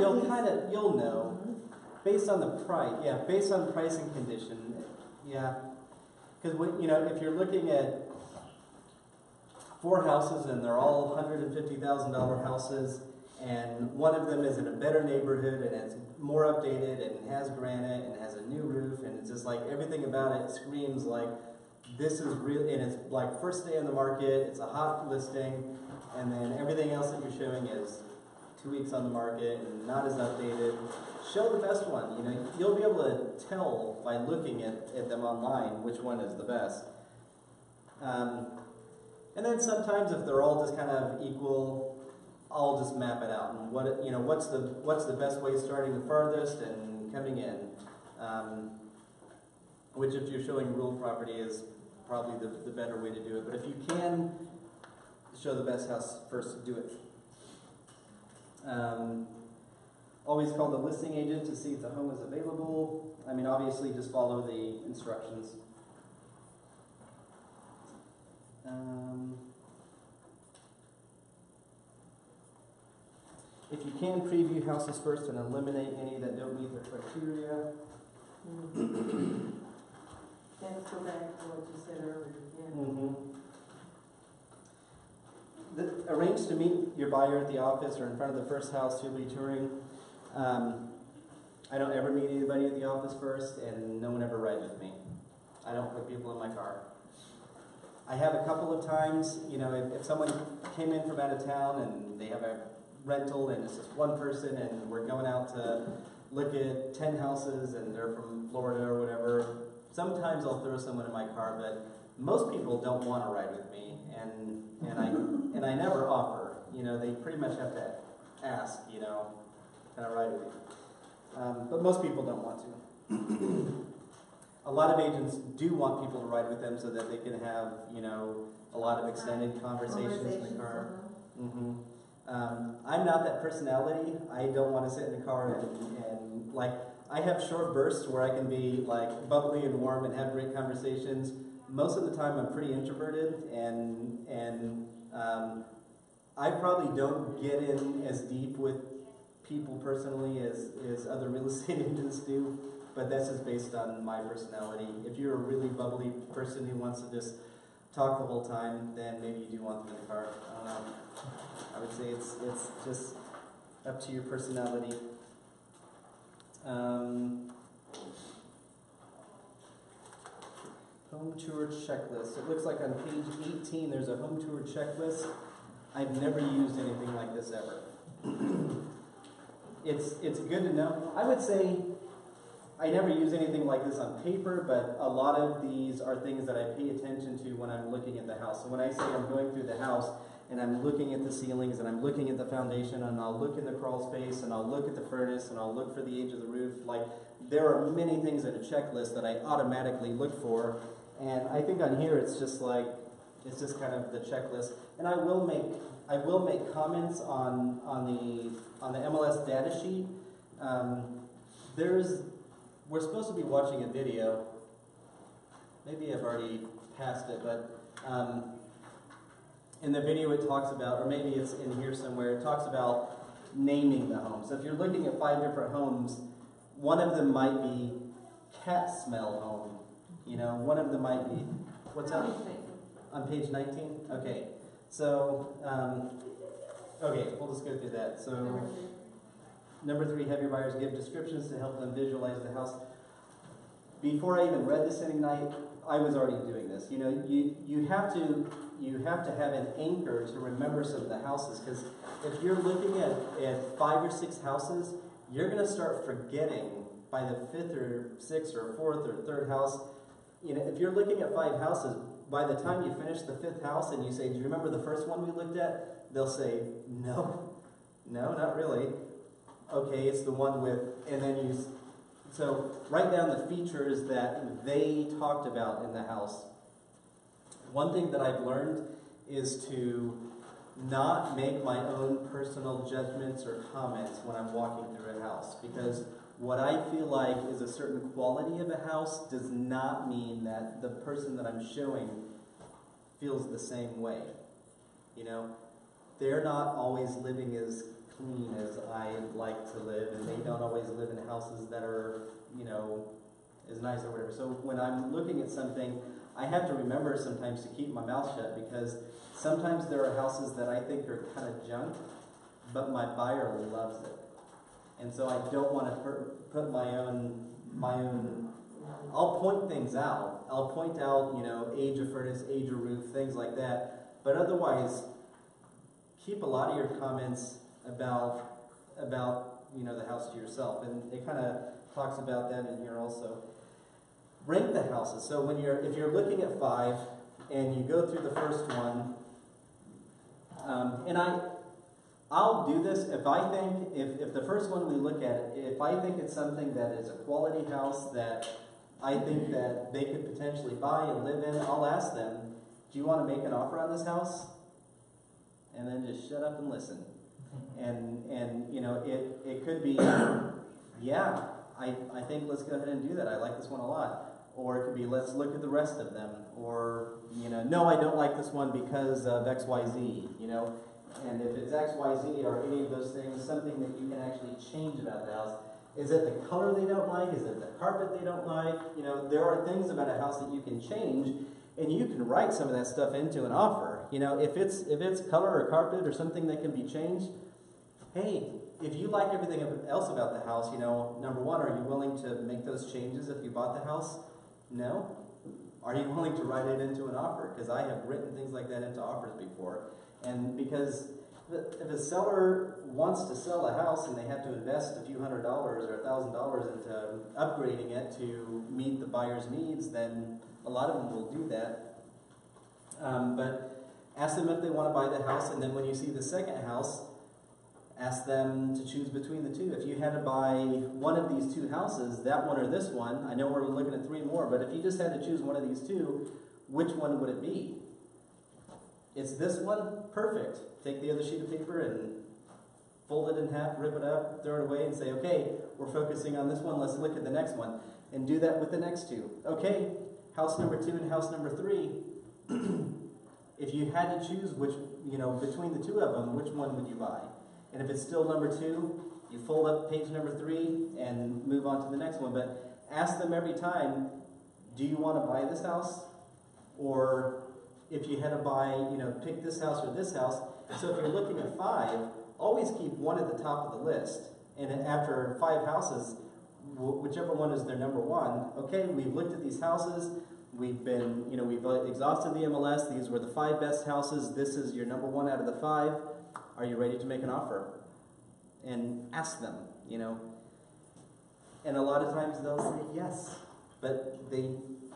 you'll know. Based on the price, based on price and condition, because if you're looking at 4 houses and they're all $150,000 houses, and one of them is in a better neighborhood and it's more updated and has granite and has a new roof and it's just like everything about it screams like this is real, and it's like first day on the market, it's a hot listing, and then everything else that you're showing is 2 weeks on the market and not as updated. Show the best one. You'll be able to tell by looking at them online which one is the best. And then sometimes if they're all just kind of equal, I'll just map it out and what's the best way starting the farthest and coming in. Which if you're showing rural property is probably the better way to do it. But if you can show the best house first, do it. Always call the listing agent to see if the home is available. I mean, obviously, just follow the instructions. If you can, preview houses first and eliminate any that don't meet the criteria. Let's go back to what you said earlier. Arrange to meet your buyer at the office or in front of the first house you'll be touring. I don't ever meet anybody at the office first, and no one ever rides with me. I don't put people in my car. I have a couple of times, if someone came in from out of town and they have a rental and it's just one person and we're going out to look at 10 houses and they're from Florida or whatever, sometimes I'll throw someone in my car, but most people don't want to ride with me, and I never offer. They pretty much have to ask, can I ride with you? But most people don't want to. A lot of agents do want people to ride with them so that they can have, a lot of extended conversations in the car. I'm not that personality. I don't want to sit in the car and like, I have short bursts where I can be like bubbly and warm and have great conversations. Most of the time I'm pretty introverted and I probably don't get in as deep with people personally as other real estate agents do, but that's just based on my personality. If you're a really bubbly person who wants to just talk the whole time, then maybe you do want them in the car. I don't know. I would say it's just up to your personality. Home tour checklist. It looks like on page 18 there's a home tour checklist. I've never used anything like this ever. It's good to know. I would say I never use anything like this on paper, but a lot of these are things that I pay attention to when I'm looking at the house. So when I say I'm going through the house and I'm looking at the ceilings and I'm looking at the foundation and I'll look in the crawl space and I'll look at the furnace and I'll look for the age of the roof, like there are many things in a checklist that I automatically look for. And I think on here it's just kind of the checklist. And I will make comments on the MLS data sheet. We're supposed to be watching a video. Maybe I've already passed it, but in the video it talks about, or maybe it's in here somewhere, it talks about naming the home. So if you're looking at 5 different homes, one of them might be cat smell home. One of them might be, what's that? On page 19? Okay. So, we'll just go through that. So, number 3, have your buyers give descriptions to help them visualize the house. before I even read the sitting night, I was already doing this. You know, you have to have an anchor to remember some of the houses, because if you're looking at 5 or 6 houses, you're going to start forgetting by the 5th or 6th or 4th or 3rd house. You know, if you're looking at 5 houses, by the time you finish the 5th house and you say, "Do you remember the first one we looked at?" They'll say, "No, not really." Okay, it's the one with, and then so write down the features that they talked about in the house. One thing that I've learned is to not make my own personal judgments or comments when I'm walking through a house, because what I feel like is a certain quality of a house does not mean that the person that I'm showing feels the same way. You know, they're not always living as clean as I like to live, and they don't always live in houses that are, you know, as nice or whatever. So when I'm looking at something, I have to remember sometimes to keep my mouth shut, because sometimes there are houses that I think are kind of junk, but my buyer loves it. And so I don't want to put my own, I'll point things out. I'll point out, you know, age of furnace, age of roof, things like that. But otherwise, keep a lot of your comments about you know, the house to yourself. And it kind of talks about that in here also. Rank the houses. So if you're looking at 5 and you go through the first one, and I'll do this if I think, if the first one we look at, if I think it's something that is a quality house that I think that they could potentially buy and live in, I'll ask them, "Do you want to make an offer on this house?" And then just shut up and listen. And you know, it could be, "Yeah, I think let's go ahead and do that. I like this one a lot." Or it could be, "Let's look at the rest of them." Or, you know, "No, I don't like this one because of XYZ," you know. And if it's XYZ or any of those things, something that you can actually change about the house. Is it the color they don't like? Is it the carpet they don't like? You know, there are things about a house that you can change, and you can write some of that stuff into an offer. You know, if it's color or carpet or something that can be changed, hey, if you like everything else about the house, you know, number one, are you willing to make those changes if you bought the house? No? Are you willing to write it into an offer? Because I have written things like that into offers before. And because if a seller wants to sell a house and they have to invest a few $100 or $1,000 into upgrading it to meet the buyer's needs, then a lot of them will do that. But ask them if they want to buy the house, and then when you see the second house, ask them to choose between the two. If you had to buy one of these 2 houses, that one or this one, I know we're looking at 3 more, but if you just had to choose one of these 2, which one would it be? It's this one? Perfect. Take the other sheet of paper and fold it in half, rip it up, throw it away, and say, "Okay, we're focusing on this one, let's look at the next one." And do that with the next 2. Okay, house number 2 and house number 3. If you had to choose which, you know, between the 2 of them, which one would you buy? And if it's still number 2, you fold up page number 3 and move on to the next one. But ask them every time, "Do you want to buy this house?" Or if you had to buy, you know, pick this house or this house. So if you're looking at 5, always keep one at the top of the list. And then after 5 houses, whichever one is their number 1, okay, we've looked at these houses, we've been, you know, we've exhausted the MLS, these were the 5 best houses, this is your number 1 out of the 5, are you ready to make an offer? And ask them, you know. And a lot of times they'll say yes, but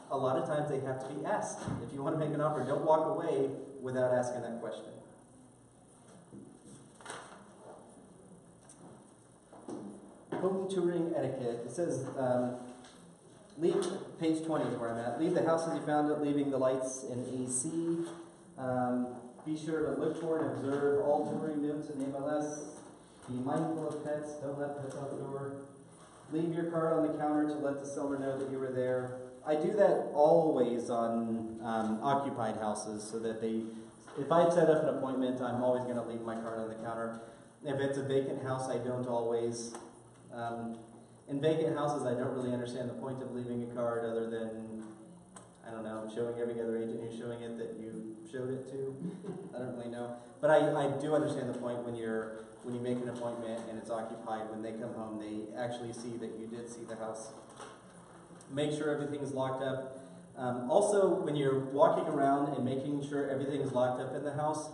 a lot of times they have to be asked. If you want to make an offer, don't walk away without asking that question. Home touring etiquette. It says, leave, page 20 is where I'm at. Leave the house as you found it, leaving the lights and AC. Be sure to look for and observe all touring notes in the MLS. Be mindful of pets. Don't let pets out the door. Leave your card on the counter to let the seller know that you were there. I do that always on occupied houses, so that if I set up an appointment, I'm always going to leave my card on the counter. If it's a vacant house, I don't always. In vacant houses, I don't really understand the point of leaving a card other than, I don't know, showing every other agent who's showing it that you showed it to. I don't really know. But I do understand the point when you make an appointment and it's occupied, when they come home, they actually see that you did see the house. make sure everything's locked up. Also, when you're walking around and making sure everything's locked up in the house,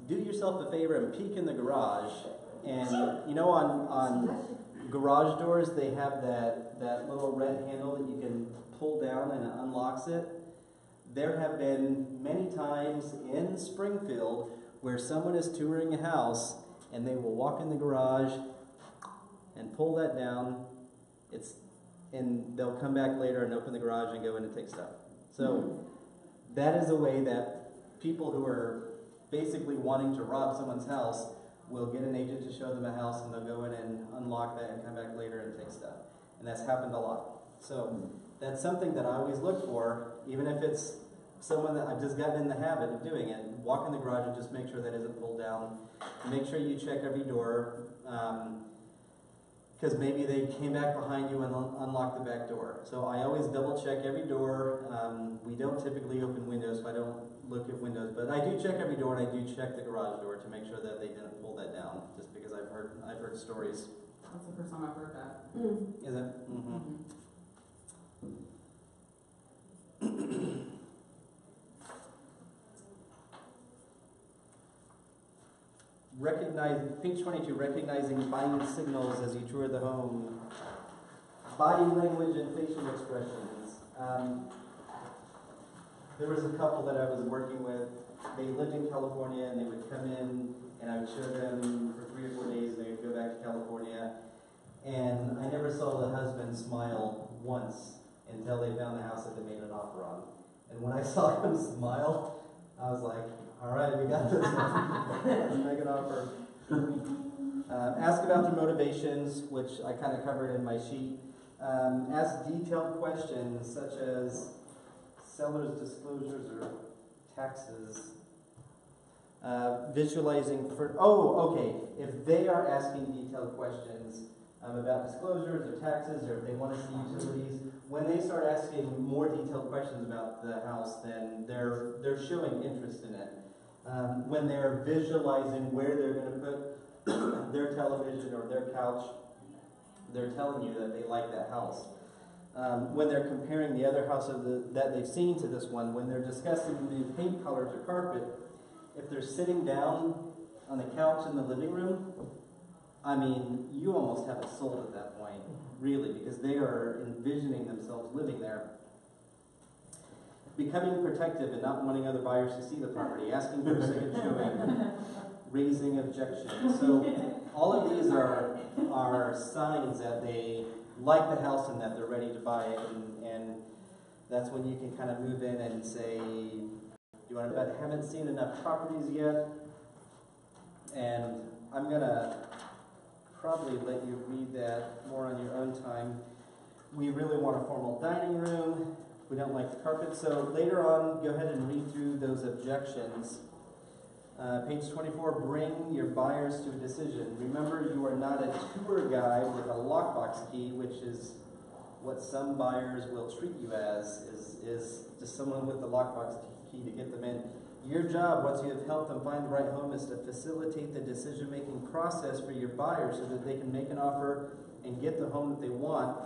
do yourself a favor and peek in the garage. And you know, on garage doors, they have that little red handle that you can pull down and it unlocks it. There have been many times in Springfield where someone is touring a house and they will walk in the garage and pull that down. And they'll come back later and open the garage and go in and take stuff. So that is a way that people who are basically wanting to rob someone's house will get an agent to show them a house, and they'll go in and unlock that and come back later and take stuff. And that's happened a lot. So that's something that I always look for, even if it's someone that I've just gotten in the habit of doing it. Walk in the garage and just make sure that isn't pulled down. Make sure you check every door, because maybe they came back behind you and unlocked the back door. So I always double check every door. We don't typically open windows, so I don't look at windows, but I do check every door, and I do check the garage door to make sure that they didn't pull that down, just because I've heard stories. That's the first time I've heard that. Is it? Mm-hmm. Page 22, recognizing buying signals as you tour the home, body language and facial expressions. There was a couple that I was working with. They lived in California, and they would come in, and I would show them for 3 or 4 days, and they would go back to California. And I never saw the husband smile once until they found the house that they made an offer on. And when I saw him smile, I was like, all right, we got this. Let's make an offer. Ask about their motivations, which I kind of covered in my sheet. Ask detailed questions such as seller's disclosures or taxes. Visualizing for, if they are asking detailed questions about disclosures or taxes, or if they want to see utilities, when they start asking more detailed questions about the house, then they're showing interest in it. When they're visualizing where they're going to put their television or their couch, they're telling you that they like that house. When they're comparing the other house that they've seen to this one, when they're discussing the paint colors or carpet, if they're sitting down on the couch in the living room, I mean, you almost have it sold at that point, really, because they are envisioning themselves living there. Becoming protective and not wanting other buyers to see the property, asking for a second showing, raising objections. So all of these are signs that they like the house and that they're ready to buy it, and that's when you can kind of move in and say, you want to bet I haven't seen enough properties yet, and I'm going to probably let you read that more on your own time. We really want a formal dining room. We don't like the carpet. So later on, go ahead and read through those objections. Page 24, bring your buyers to a decision. Remember, you are not a tour guide with a lockbox key, which is what some buyers will treat you as, is just someone with the lockbox key to get them in. Your job, once you have helped them find the right home, is to facilitate the decision-making process for your buyers so that they can make an offer and get the home that they want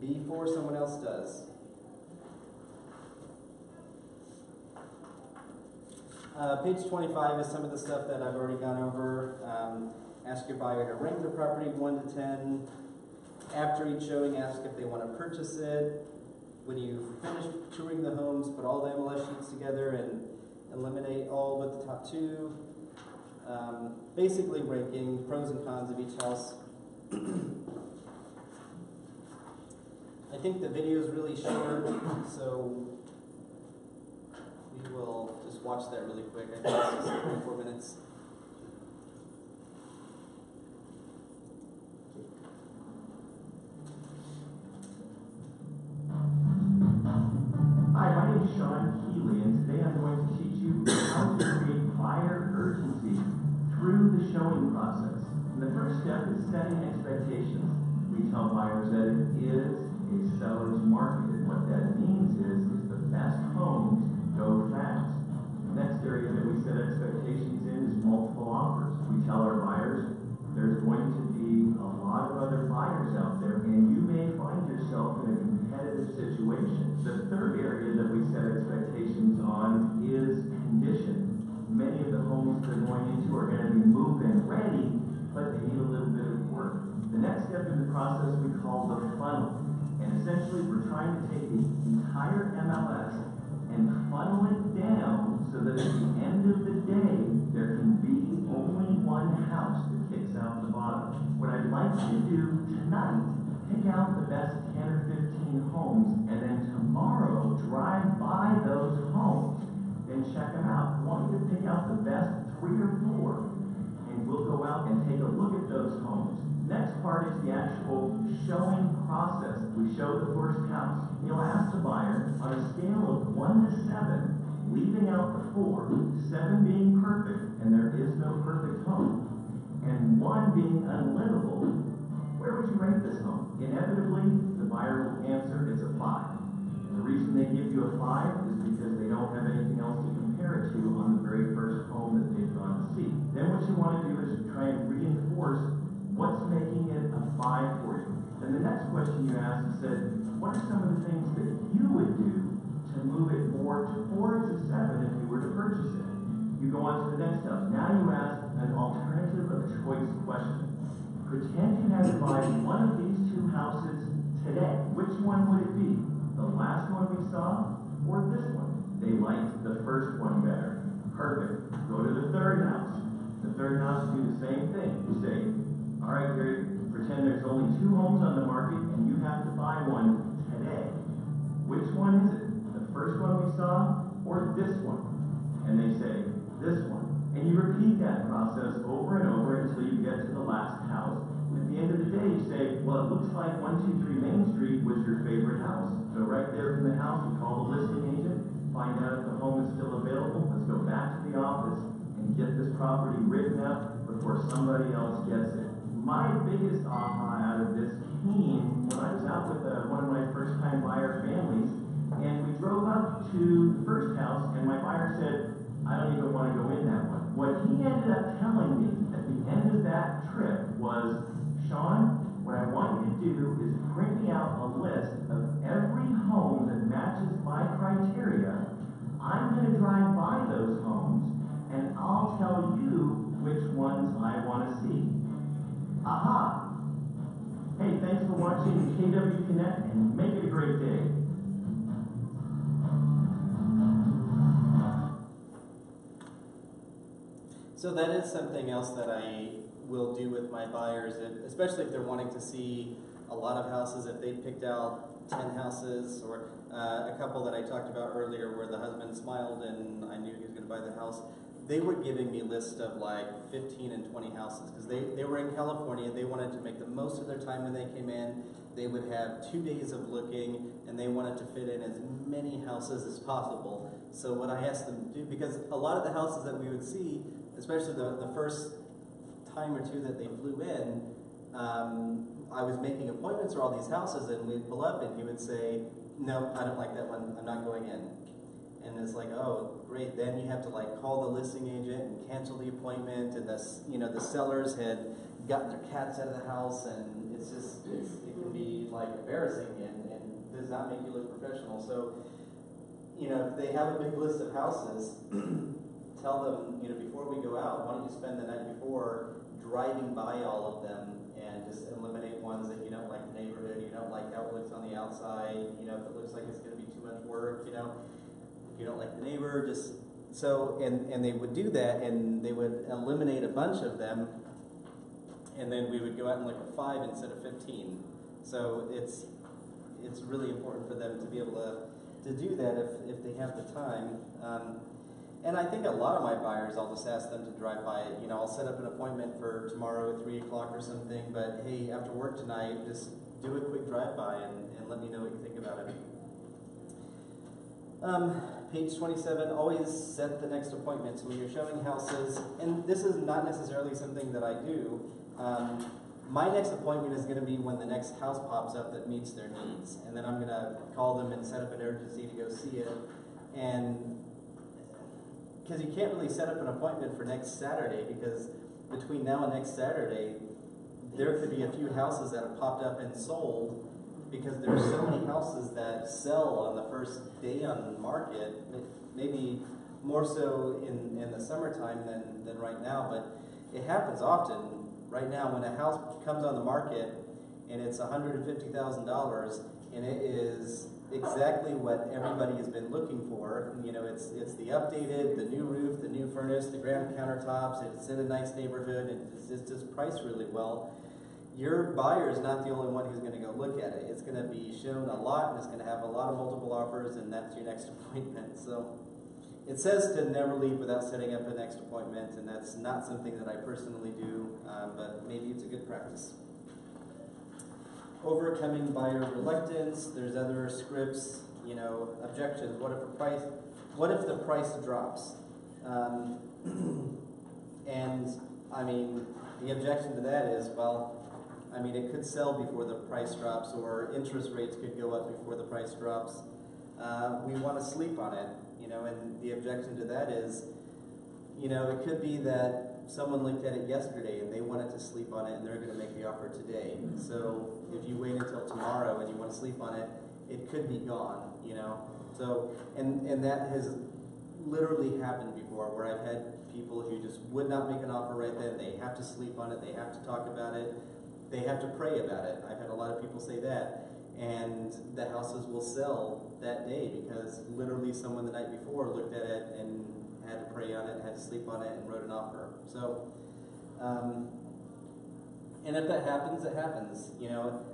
before someone else does. Page 25 is some of the stuff that I've already gone over. Ask your buyer to rank the property 1 to 10. After each showing, ask if they want to purchase it. When you finish touring the homes, put all the MLS sheets together and eliminate all but the top 2. Basically ranking pros and cons of each house. I think the video is really short, so we will just watch that really quick. I think it's just 24 minutes. Hi, my name is Sean Keeley, and today I'm going to teach you how to create buyer urgency through the showing process. And the first step is setting expectations. We tell buyers that it is a seller's market, and what that means is the best homes go fast. The next area that we set expectations in is multiple offers. We tell our buyers there's going to be a lot of other buyers out there, and you may find yourself in a competitive situation. The third area that we set expectations on is condition. Many of the homes they're going into are going to be move-in ready, but they need a little bit of work. The next step in the process we call the funnel. And essentially we're trying to take the entire MLS and funnel it down so that at the end of the day, there can be only one house that kicks out the bottom. What I'd like you to do tonight, pick out the best 10 or 15 homes, and then tomorrow drive by those homes and check them out. I want you to pick out the best 3 or 4, and we'll go out and take a look at those homes. Next part is the actual showing process. We show the first house. You'll ask the buyer on a scale of 1 to 7, leaving out the 4, 7 being perfect, and there is no perfect home, and 1 being unlivable, where would you rate this home? Inevitably, the buyer will answer it's a 5. And the reason they give you a 5 is because they don't have anything else to compare it to on the very first home that they've gone to see. Then what you want to do is try and reinforce what's making it a 5 for you. Then the next question you asked said, what are some of the things that you would do to move it more towards a 7 if you were to purchase it? You go on to the next step. Now you ask an alternative of choice question. Pretend you had to buy one of these 2 houses today. Which one would it be? The last one we saw or this one? They liked the first one better. Perfect. Go to the third house. The third house, do the same thing. You say, all right, Gary, pretend there's only 2 homes on the market and you have to buy one today. Which one is it? The first one we saw or this one? And they say, this one. And you repeat that process over and over until you get to the last house. At the end of the day, you say, well, it looks like 123 Main Street was your favorite house. So right there from the house, we call the listing agent, find out if the home is still available. Let's go back to the office and get this property written up before somebody else gets it. My biggest aha out of this came when I was out with one of my first-time buyer families, and we drove up to the first house, and my buyer said, I don't even want to go in that one. What he ended up telling me at the end of that trip was, Sean, what I want you to do is print me out a list of every home that matches my criteria. I'm going to drive by those homes, and I'll tell you which ones I want to see. Aha! Hey, thanks for watching KW Connect, and make it a great day. So that is something else that I will do with my buyers, especially if they're wanting to see a lot of houses. If they picked out 10 houses, or a couple that I talked about earlier where the husband smiled and I knew he was going to buy the house, they were giving me a list of like 15 and 20 houses because they were in California. They wanted to make the most of their time when they came in. They would have 2 days of looking, and they wanted to fit in as many houses as possible. So what I asked them to do, because a lot of the houses that we would see, especially the first time or 2 that they flew in, I was making appointments for all these houses, and we'd pull up and he would say, no, I don't like that one, I'm not going in. And it's like, oh, great, then you have to like call the listing agent and cancel the appointment, and the sellers had gotten their cats out of the house, and it can be like embarrassing and does not make you look professional. So, if they have a big list of houses, tell them, before we go out, why don't you spend the night before driving by all of them and just eliminate ones that you don't like the neighborhood, you don't like how it looks on the outside, if it looks like it's going to be too much work, if you don't like the neighbor, just so, and they would do that, and they would eliminate a bunch of them, and then we would go out and look at 5 instead of 15. So it's really important for them to be able to do that if they have the time. And I think a lot of my buyers, I'll just ask them to drive by it. I'll set up an appointment for tomorrow at 3 o'clock or something, but hey, after work tonight, just do a quick drive-by and let me know what you think about it. Page 27, always set the next appointment. So when you're showing houses, and this is not necessarily something that I do, my next appointment is going to be when the next house pops up that meets their needs. And then I'm going to call them and set up an urgency to go see it. And because you can't really set up an appointment for next Saturday, because between now and next Saturday, there could be a few houses that have popped up and sold because there's so many houses that sell on the first day on the market, maybe more so in the summertime than right now, but it happens often. Right now, when a house comes on the market and it's $150,000 and it is exactly what everybody has been looking for, you know, it's the updated, the new roof, the new furnace, the granite countertops, it's in a nice neighborhood, and it's just priced really well. Your buyer is not the only one who's going to go look at it. It's going to be shown a lot, and it's going to have a lot of multiple offers, and that's your next appointment. So it says to never leave without setting up a next appointment, and that's not something that I personally do, but maybe it's a good practice. Overcoming buyer reluctance. There's other scripts, you know, objections. What if the price drops? And I mean, the objection to that is, well, I mean, it could sell before the price drops, or interest rates could go up before the price drops. We want to sleep on it, you know, and the objection to that is, you know, it could be that someone looked at it yesterday and they wanted to sleep on it and they're going to make the offer today. So if you wait until tomorrow and you want to sleep on it, it could be gone, you know. So, and that has literally happened before, where I've had people who just would not make an offer right then. They have to sleep on it. They have to talk about it. They have to pray about it. I've had a lot of people say that. And the houses will sell that day because literally someone the night before looked at it and had to pray on it, had to sleep on it, and wrote an offer. So, and if that happens, it happens. You know,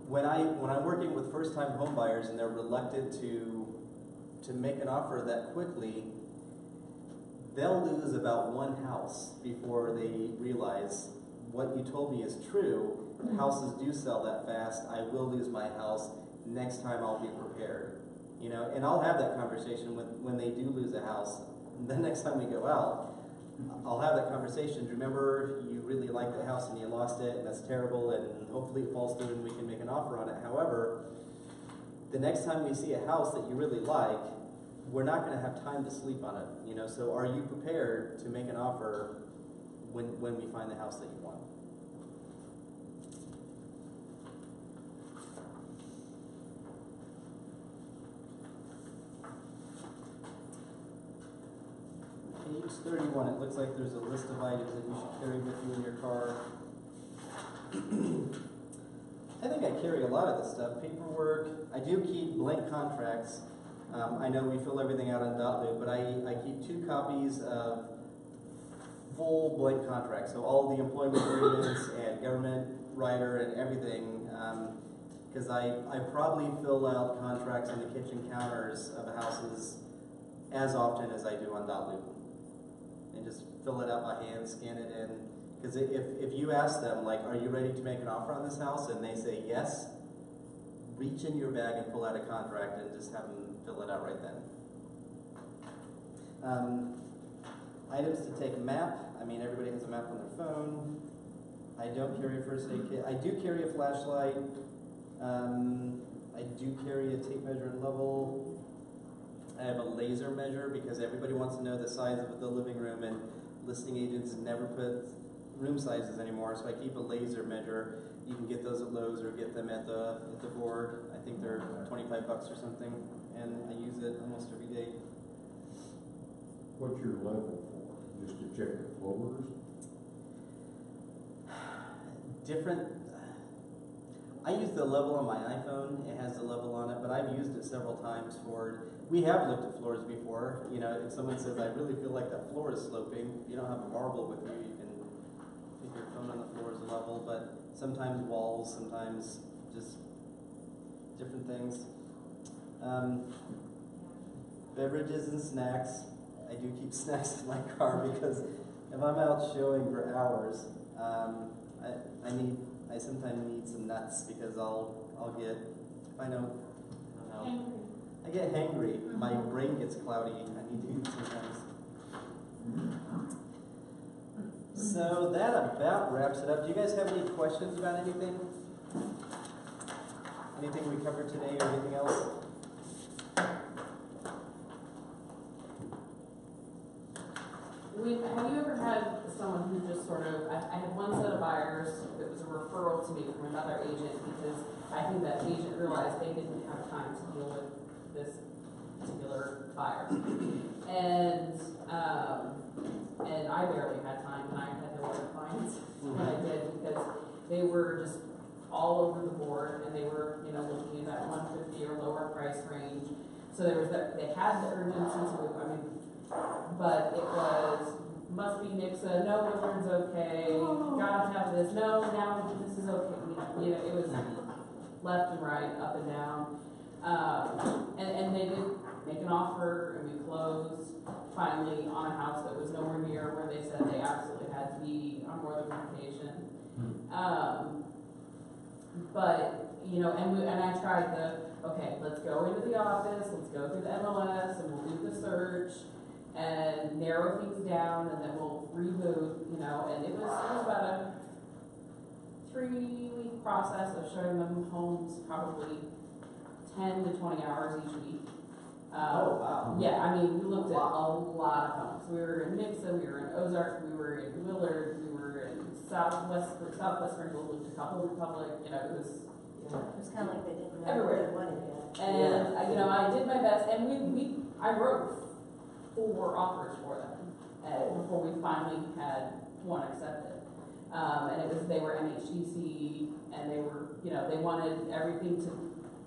when I'm working with first-time home buyers and they're reluctant to make an offer that quickly, they'll lose about one house before they realize what you told me is true. Houses do sell that fast. I will lose my house. Next time I'll be prepared. You know, and I'll have that conversation when they do lose a house. The next time we go out, I'll have that conversation. Remember, you really liked the house and you lost it, and that's terrible, and hopefully it falls through and we can make an offer on it. However, the next time we see a house that you really like, we're not going to have time to sleep on it. You know, so are you prepared to make an offer when we find the house that you want? Page 31, it looks like there's a list of items that you should carry with you in your car. I think I carry a lot of this stuff. Paperwork. I do keep blank contracts. I know we fill everything out on .loop, but I keep 2 copies of full blank contracts. So all the employment agreements and government writer and everything, because I probably fill out contracts on the kitchen counters of houses as often as I do on .loop. And just fill it out by hand, scan it in. Because if you ask them, like, are you ready to make an offer on this house? And they say yes, reach in your bag and pull out a contract and just have them fill it out right then. Items to take a map. I mean, everybody has a map on their phone. I don't carry a first aid kit. I do carry a flashlight. I do carry a tape measure and level. I have a laser measure because everybody wants to know the size of the living room, and listing agents never put room sizes anymore, so I keep a laser measure. You can get those at Lowe's or get them at the board. I think they're $25 or something, and I use it almost every day. What's your level for? Just to check the floors? Different. I use the level on my iPhone. It has the level on it, but I've used it several times for. We have looked at floors before. You know, if someone says, I really feel like that floor is sloping, if you don't have a marble with you, you can take your phone on the floor as a level, but sometimes walls, sometimes just different things. Beverages and snacks. I do keep snacks in my car because if I'm out showing for hours, I sometimes need some nuts because I'll get, if I don't know. I get hangry. My brain gets cloudy. I need to eat sometimes. So that about wraps it up. Do you guys have any questions about anything? Anything we covered today or anything else? Have you ever had someone sort of, I had one set of buyers, it was a referral to me from another agent, because I think that agent realized they didn't have time to deal with this particular buyer. And I barely had time, and I had no other clients when I did, because they were just all over the board, and they were, you know, looking in that 150 or lower price range. So there was that, they had the urgency to, I mean, but it was, must be Nixa, no, Woodward's okay, gotta have this, no, now this is okay. You know, it was left and right, up and down. And they did make an offer, and we closed finally on a house that was nowhere near where they said they absolutely had to be on more than one occasion. But, you know, and I tried okay, let's go into the office, let's go through the MLS, and we'll do the search, and narrow things down, and then we'll reboot, you know, and it was about a 3-week process of showing them homes, probably 10 to 20 hours each week. Oh, wow. Yeah, I mean, we looked at a lot of homes. We were in Nixa, we were in Ozark, we were in Willard, we were in Southwest Springfield, looked at a couple of Republic, you know, it was It was kind of like they didn't know everywhere. what they wanted yet. And, you know, I did my best, and I wrote 4 offers for them, before we finally had one accepted. And they were MHDC, and they were, you know, they wanted everything to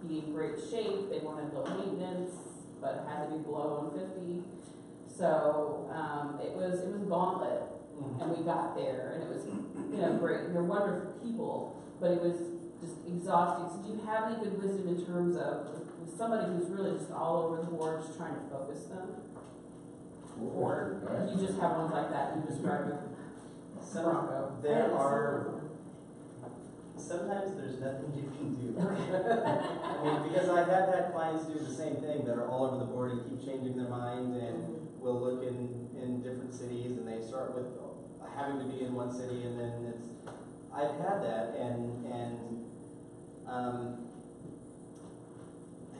be in great shape, they wanted low maintenance, but it had to be below 150. So, it was gauntlet, and we got there, and it was, you know, great. They're wonderful people, but it was just exhausting. So do you have any good wisdom in terms of with somebody who's really just all over the board, just trying to focus them? Or you just have ones like that, you just drive a Bronco? Sometimes there's nothing you can do. I mean, because I have had clients do the same thing that are all over the board and keep changing their mind, and will look in different cities, and they start with having to be in one city, and then I've had that, and I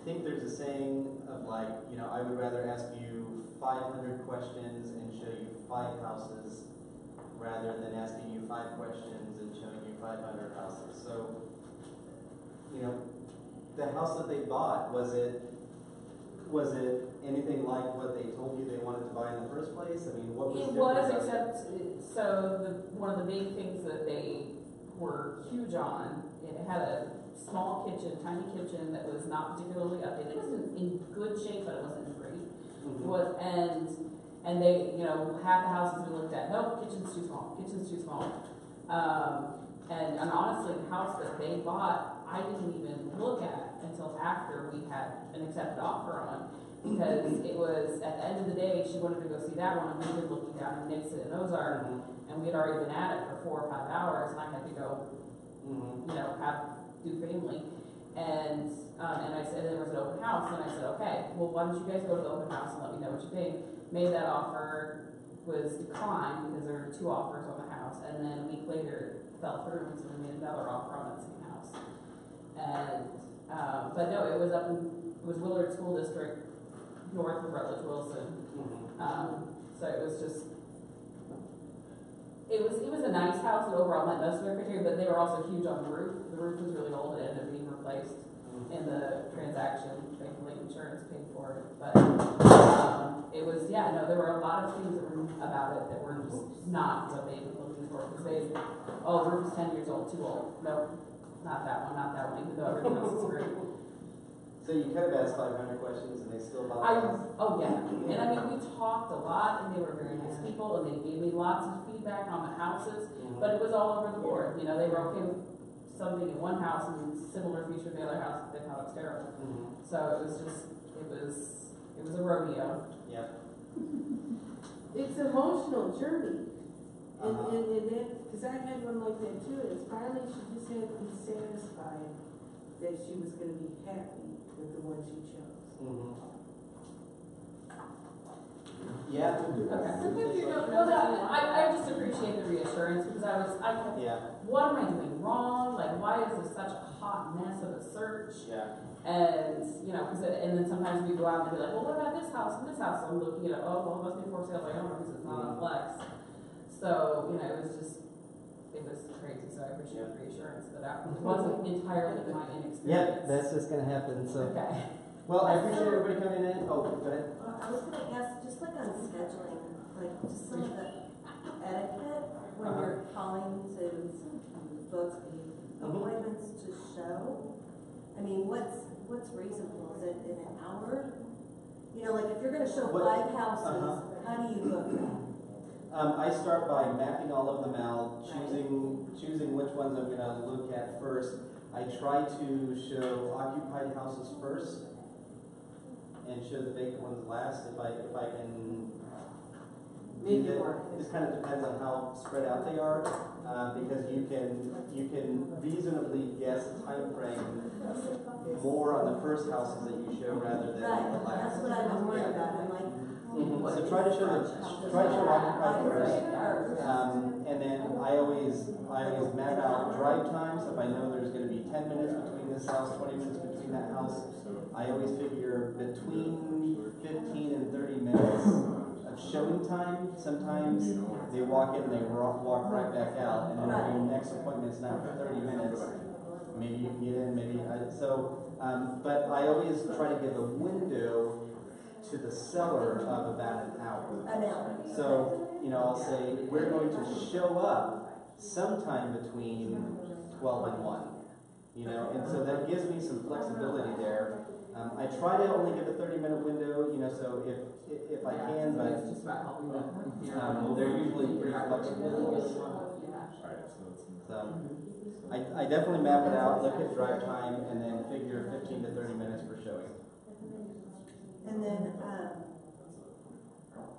think there's a saying of like, you know, I would rather ask you 500 questions and show you 5 houses rather than asking you 5 questions and showing you 500 houses. So, you know, the house that they bought, was it anything like what they told you they wanted to buy in the first place? I mean, what was it? It was, except, so one of the big things that they were huge on, it had a small kitchen, tiny kitchen that was not particularly updated. It was in good shape, but it wasn't great. It was, and they, you know, half the houses we looked at, nope, kitchen's too small. And honestly, the house that they bought, I didn't even look at until after we had an accepted offer on, because it was, at the end of the day, she wanted to go see that one, and we were looking down in Nixa and Ozark, and we had already been at it for 4 or 5 hours, and I had to go, you know, do family. And I said, there was an open house, and I said, okay, well, why don't you guys go to the open house and let me know what you think. Made that offer, was declined because there were 2 offers on the house, and then a week later fell through, and so we made another offer on that same house. And but no, it was Willard School District, north of Rutledge Wilson. So it was just, it was a nice house, and overall met most of their criteria, but they were also huge on the roof. The roof was really old, it ended up being replaced in the transaction. Thankfully, insurance paid for it, but it was, yeah, no, there were a lot of things about it that were just not what they were looking for. Because the roof is 10 years old, too old. Nope, not that one, even though everything else is great. So you could have asked 500 questions and they still bought the house? Oh yeah, and I mean, we talked a lot, and they were very nice people, and they gave me lots of feedback on the houses, but it was all over the board. You know, they were okay with something in one house and similar feature in the other house, but they thought it was terrible. So it was just, it was a rodeo. Yep. It's an emotional journey. And because I had one like that too, and finally she just had to be satisfied that she was going to be happy with the one she chose. Yeah. Okay. Sometimes you don't know that. I just appreciate the reassurance, because I kept, what am I doing wrong? Like, why is this such a hot mess of a search? Yeah. And, you know, and then sometimes we go out and be like, well, what about this house and this house? So I'm looking at it, oh, well, it must be for sale by owner because it's not on Flex. So, you know, it was crazy, so I appreciate the reassurance that it wasn't entirely my inexperience. Yeah, that's just gonna happen, so. Okay. Well, I appreciate everybody coming in. Oh, go ahead. I was gonna ask, just like on scheduling, like just some of the etiquette when you're calling to book appointments to show. I mean, what's reasonable? Is it in an hour? You know, like if you're gonna show 5 houses, how do you book that? I start by mapping all of them out, choosing which ones I'm gonna look at first. I try to show occupied houses first and show the vacant ones last if I can. Make it work. This kind of depends on how spread out they are, because you can reasonably guess a time frame more on the first houses that you show rather than the Right, last. that's what I was worried about. I'm like, So try to show occupied first, and then I always map out drive times. If I know there's going to be 10 minutes between this house, 20 minutes between that house, I always figure between 15 and 30 minutes of showing time. Sometimes they walk in and they walk right back out, and then if your next appointment's not for 30 minutes, maybe you can get in, but I always try to give a window to the seller of about an hour. So, you know, I'll say, we're going to show up sometime between 12 and 1. You know, and so that gives me some flexibility there. I try to only give a 30-minute window, you know, so if I can, but It's just about helping them. they're usually pretty flexible. So I definitely map it out, look at drive time, and then figure 15 to 30 minutes for showing. and then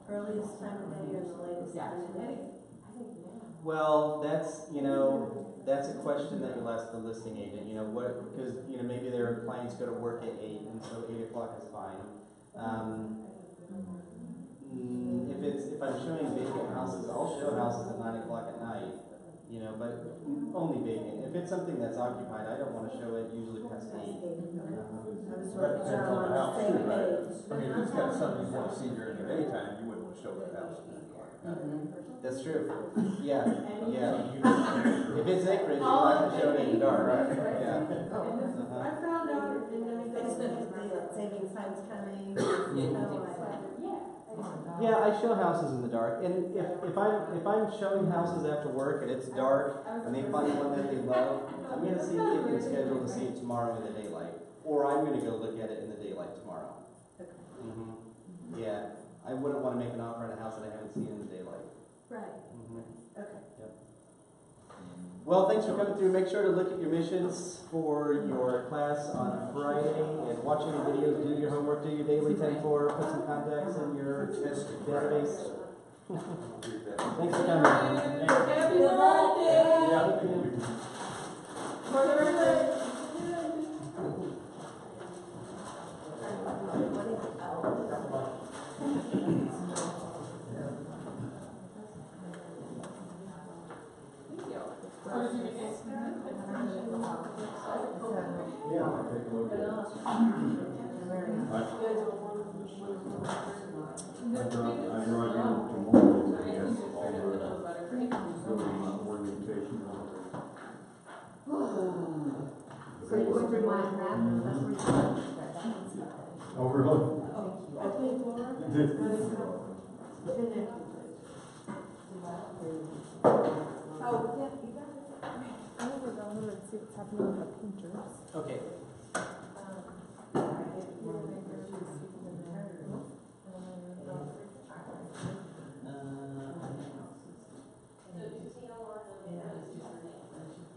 earliest time of day or the latest time of day? Well, that's a question that you'll ask the listing agent, you know, because, you know, maybe their clients go to work at 8, and so 8 o'clock is fine. If I'm showing vacant houses, I'll show houses at 9 o'clock at night, you know, but only vacant. If it's something that's occupied, I don't want to show it usually past 8. I was really sure on the same page. I mean, if it's got something you want to see during the daytime, you wouldn't want to show that house. That's true. Yeah. If it's acreage, you're not going to show it in the dark. Yeah. I found out, I just know that daylight savings time's coming, you know, Yeah, I show houses in the dark, and if I'm showing houses after work and it's dark and they find one that they love, I'm going to see if they can schedule to see it tomorrow in the daylight, or I'm going to go look at it in the daylight tomorrow. Yeah, I wouldn't want to make an offer on a house that I haven't seen in the daylight. Right. Okay. Yep. Well, thanks for coming through. Make sure to look at your missions for your class on Friday and watch any videos, do your homework, do your daily 10-4, put some contacts in your database. Thanks for coming. Happy birthday! For the birthday! Yeah, I'll take a look at it. I drive in tomorrow to get all the building orientation. So you went through mine, that's where you started. Oh, really? Oh, yeah, you got it. I'm gonna go home and see what's happening with the painters. Okay.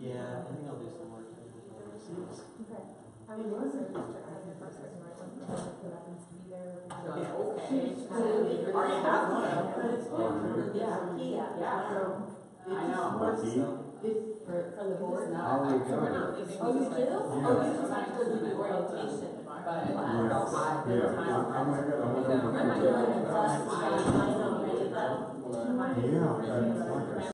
Yeah, I think I'll do some work. Okay. I mean, also, just to add the first person, right, who happens to be there. Okay. Already have one. Yeah. I know. From the board? How are we going? Oh, you do? Oh, you just have to do the orientation. But Yeah,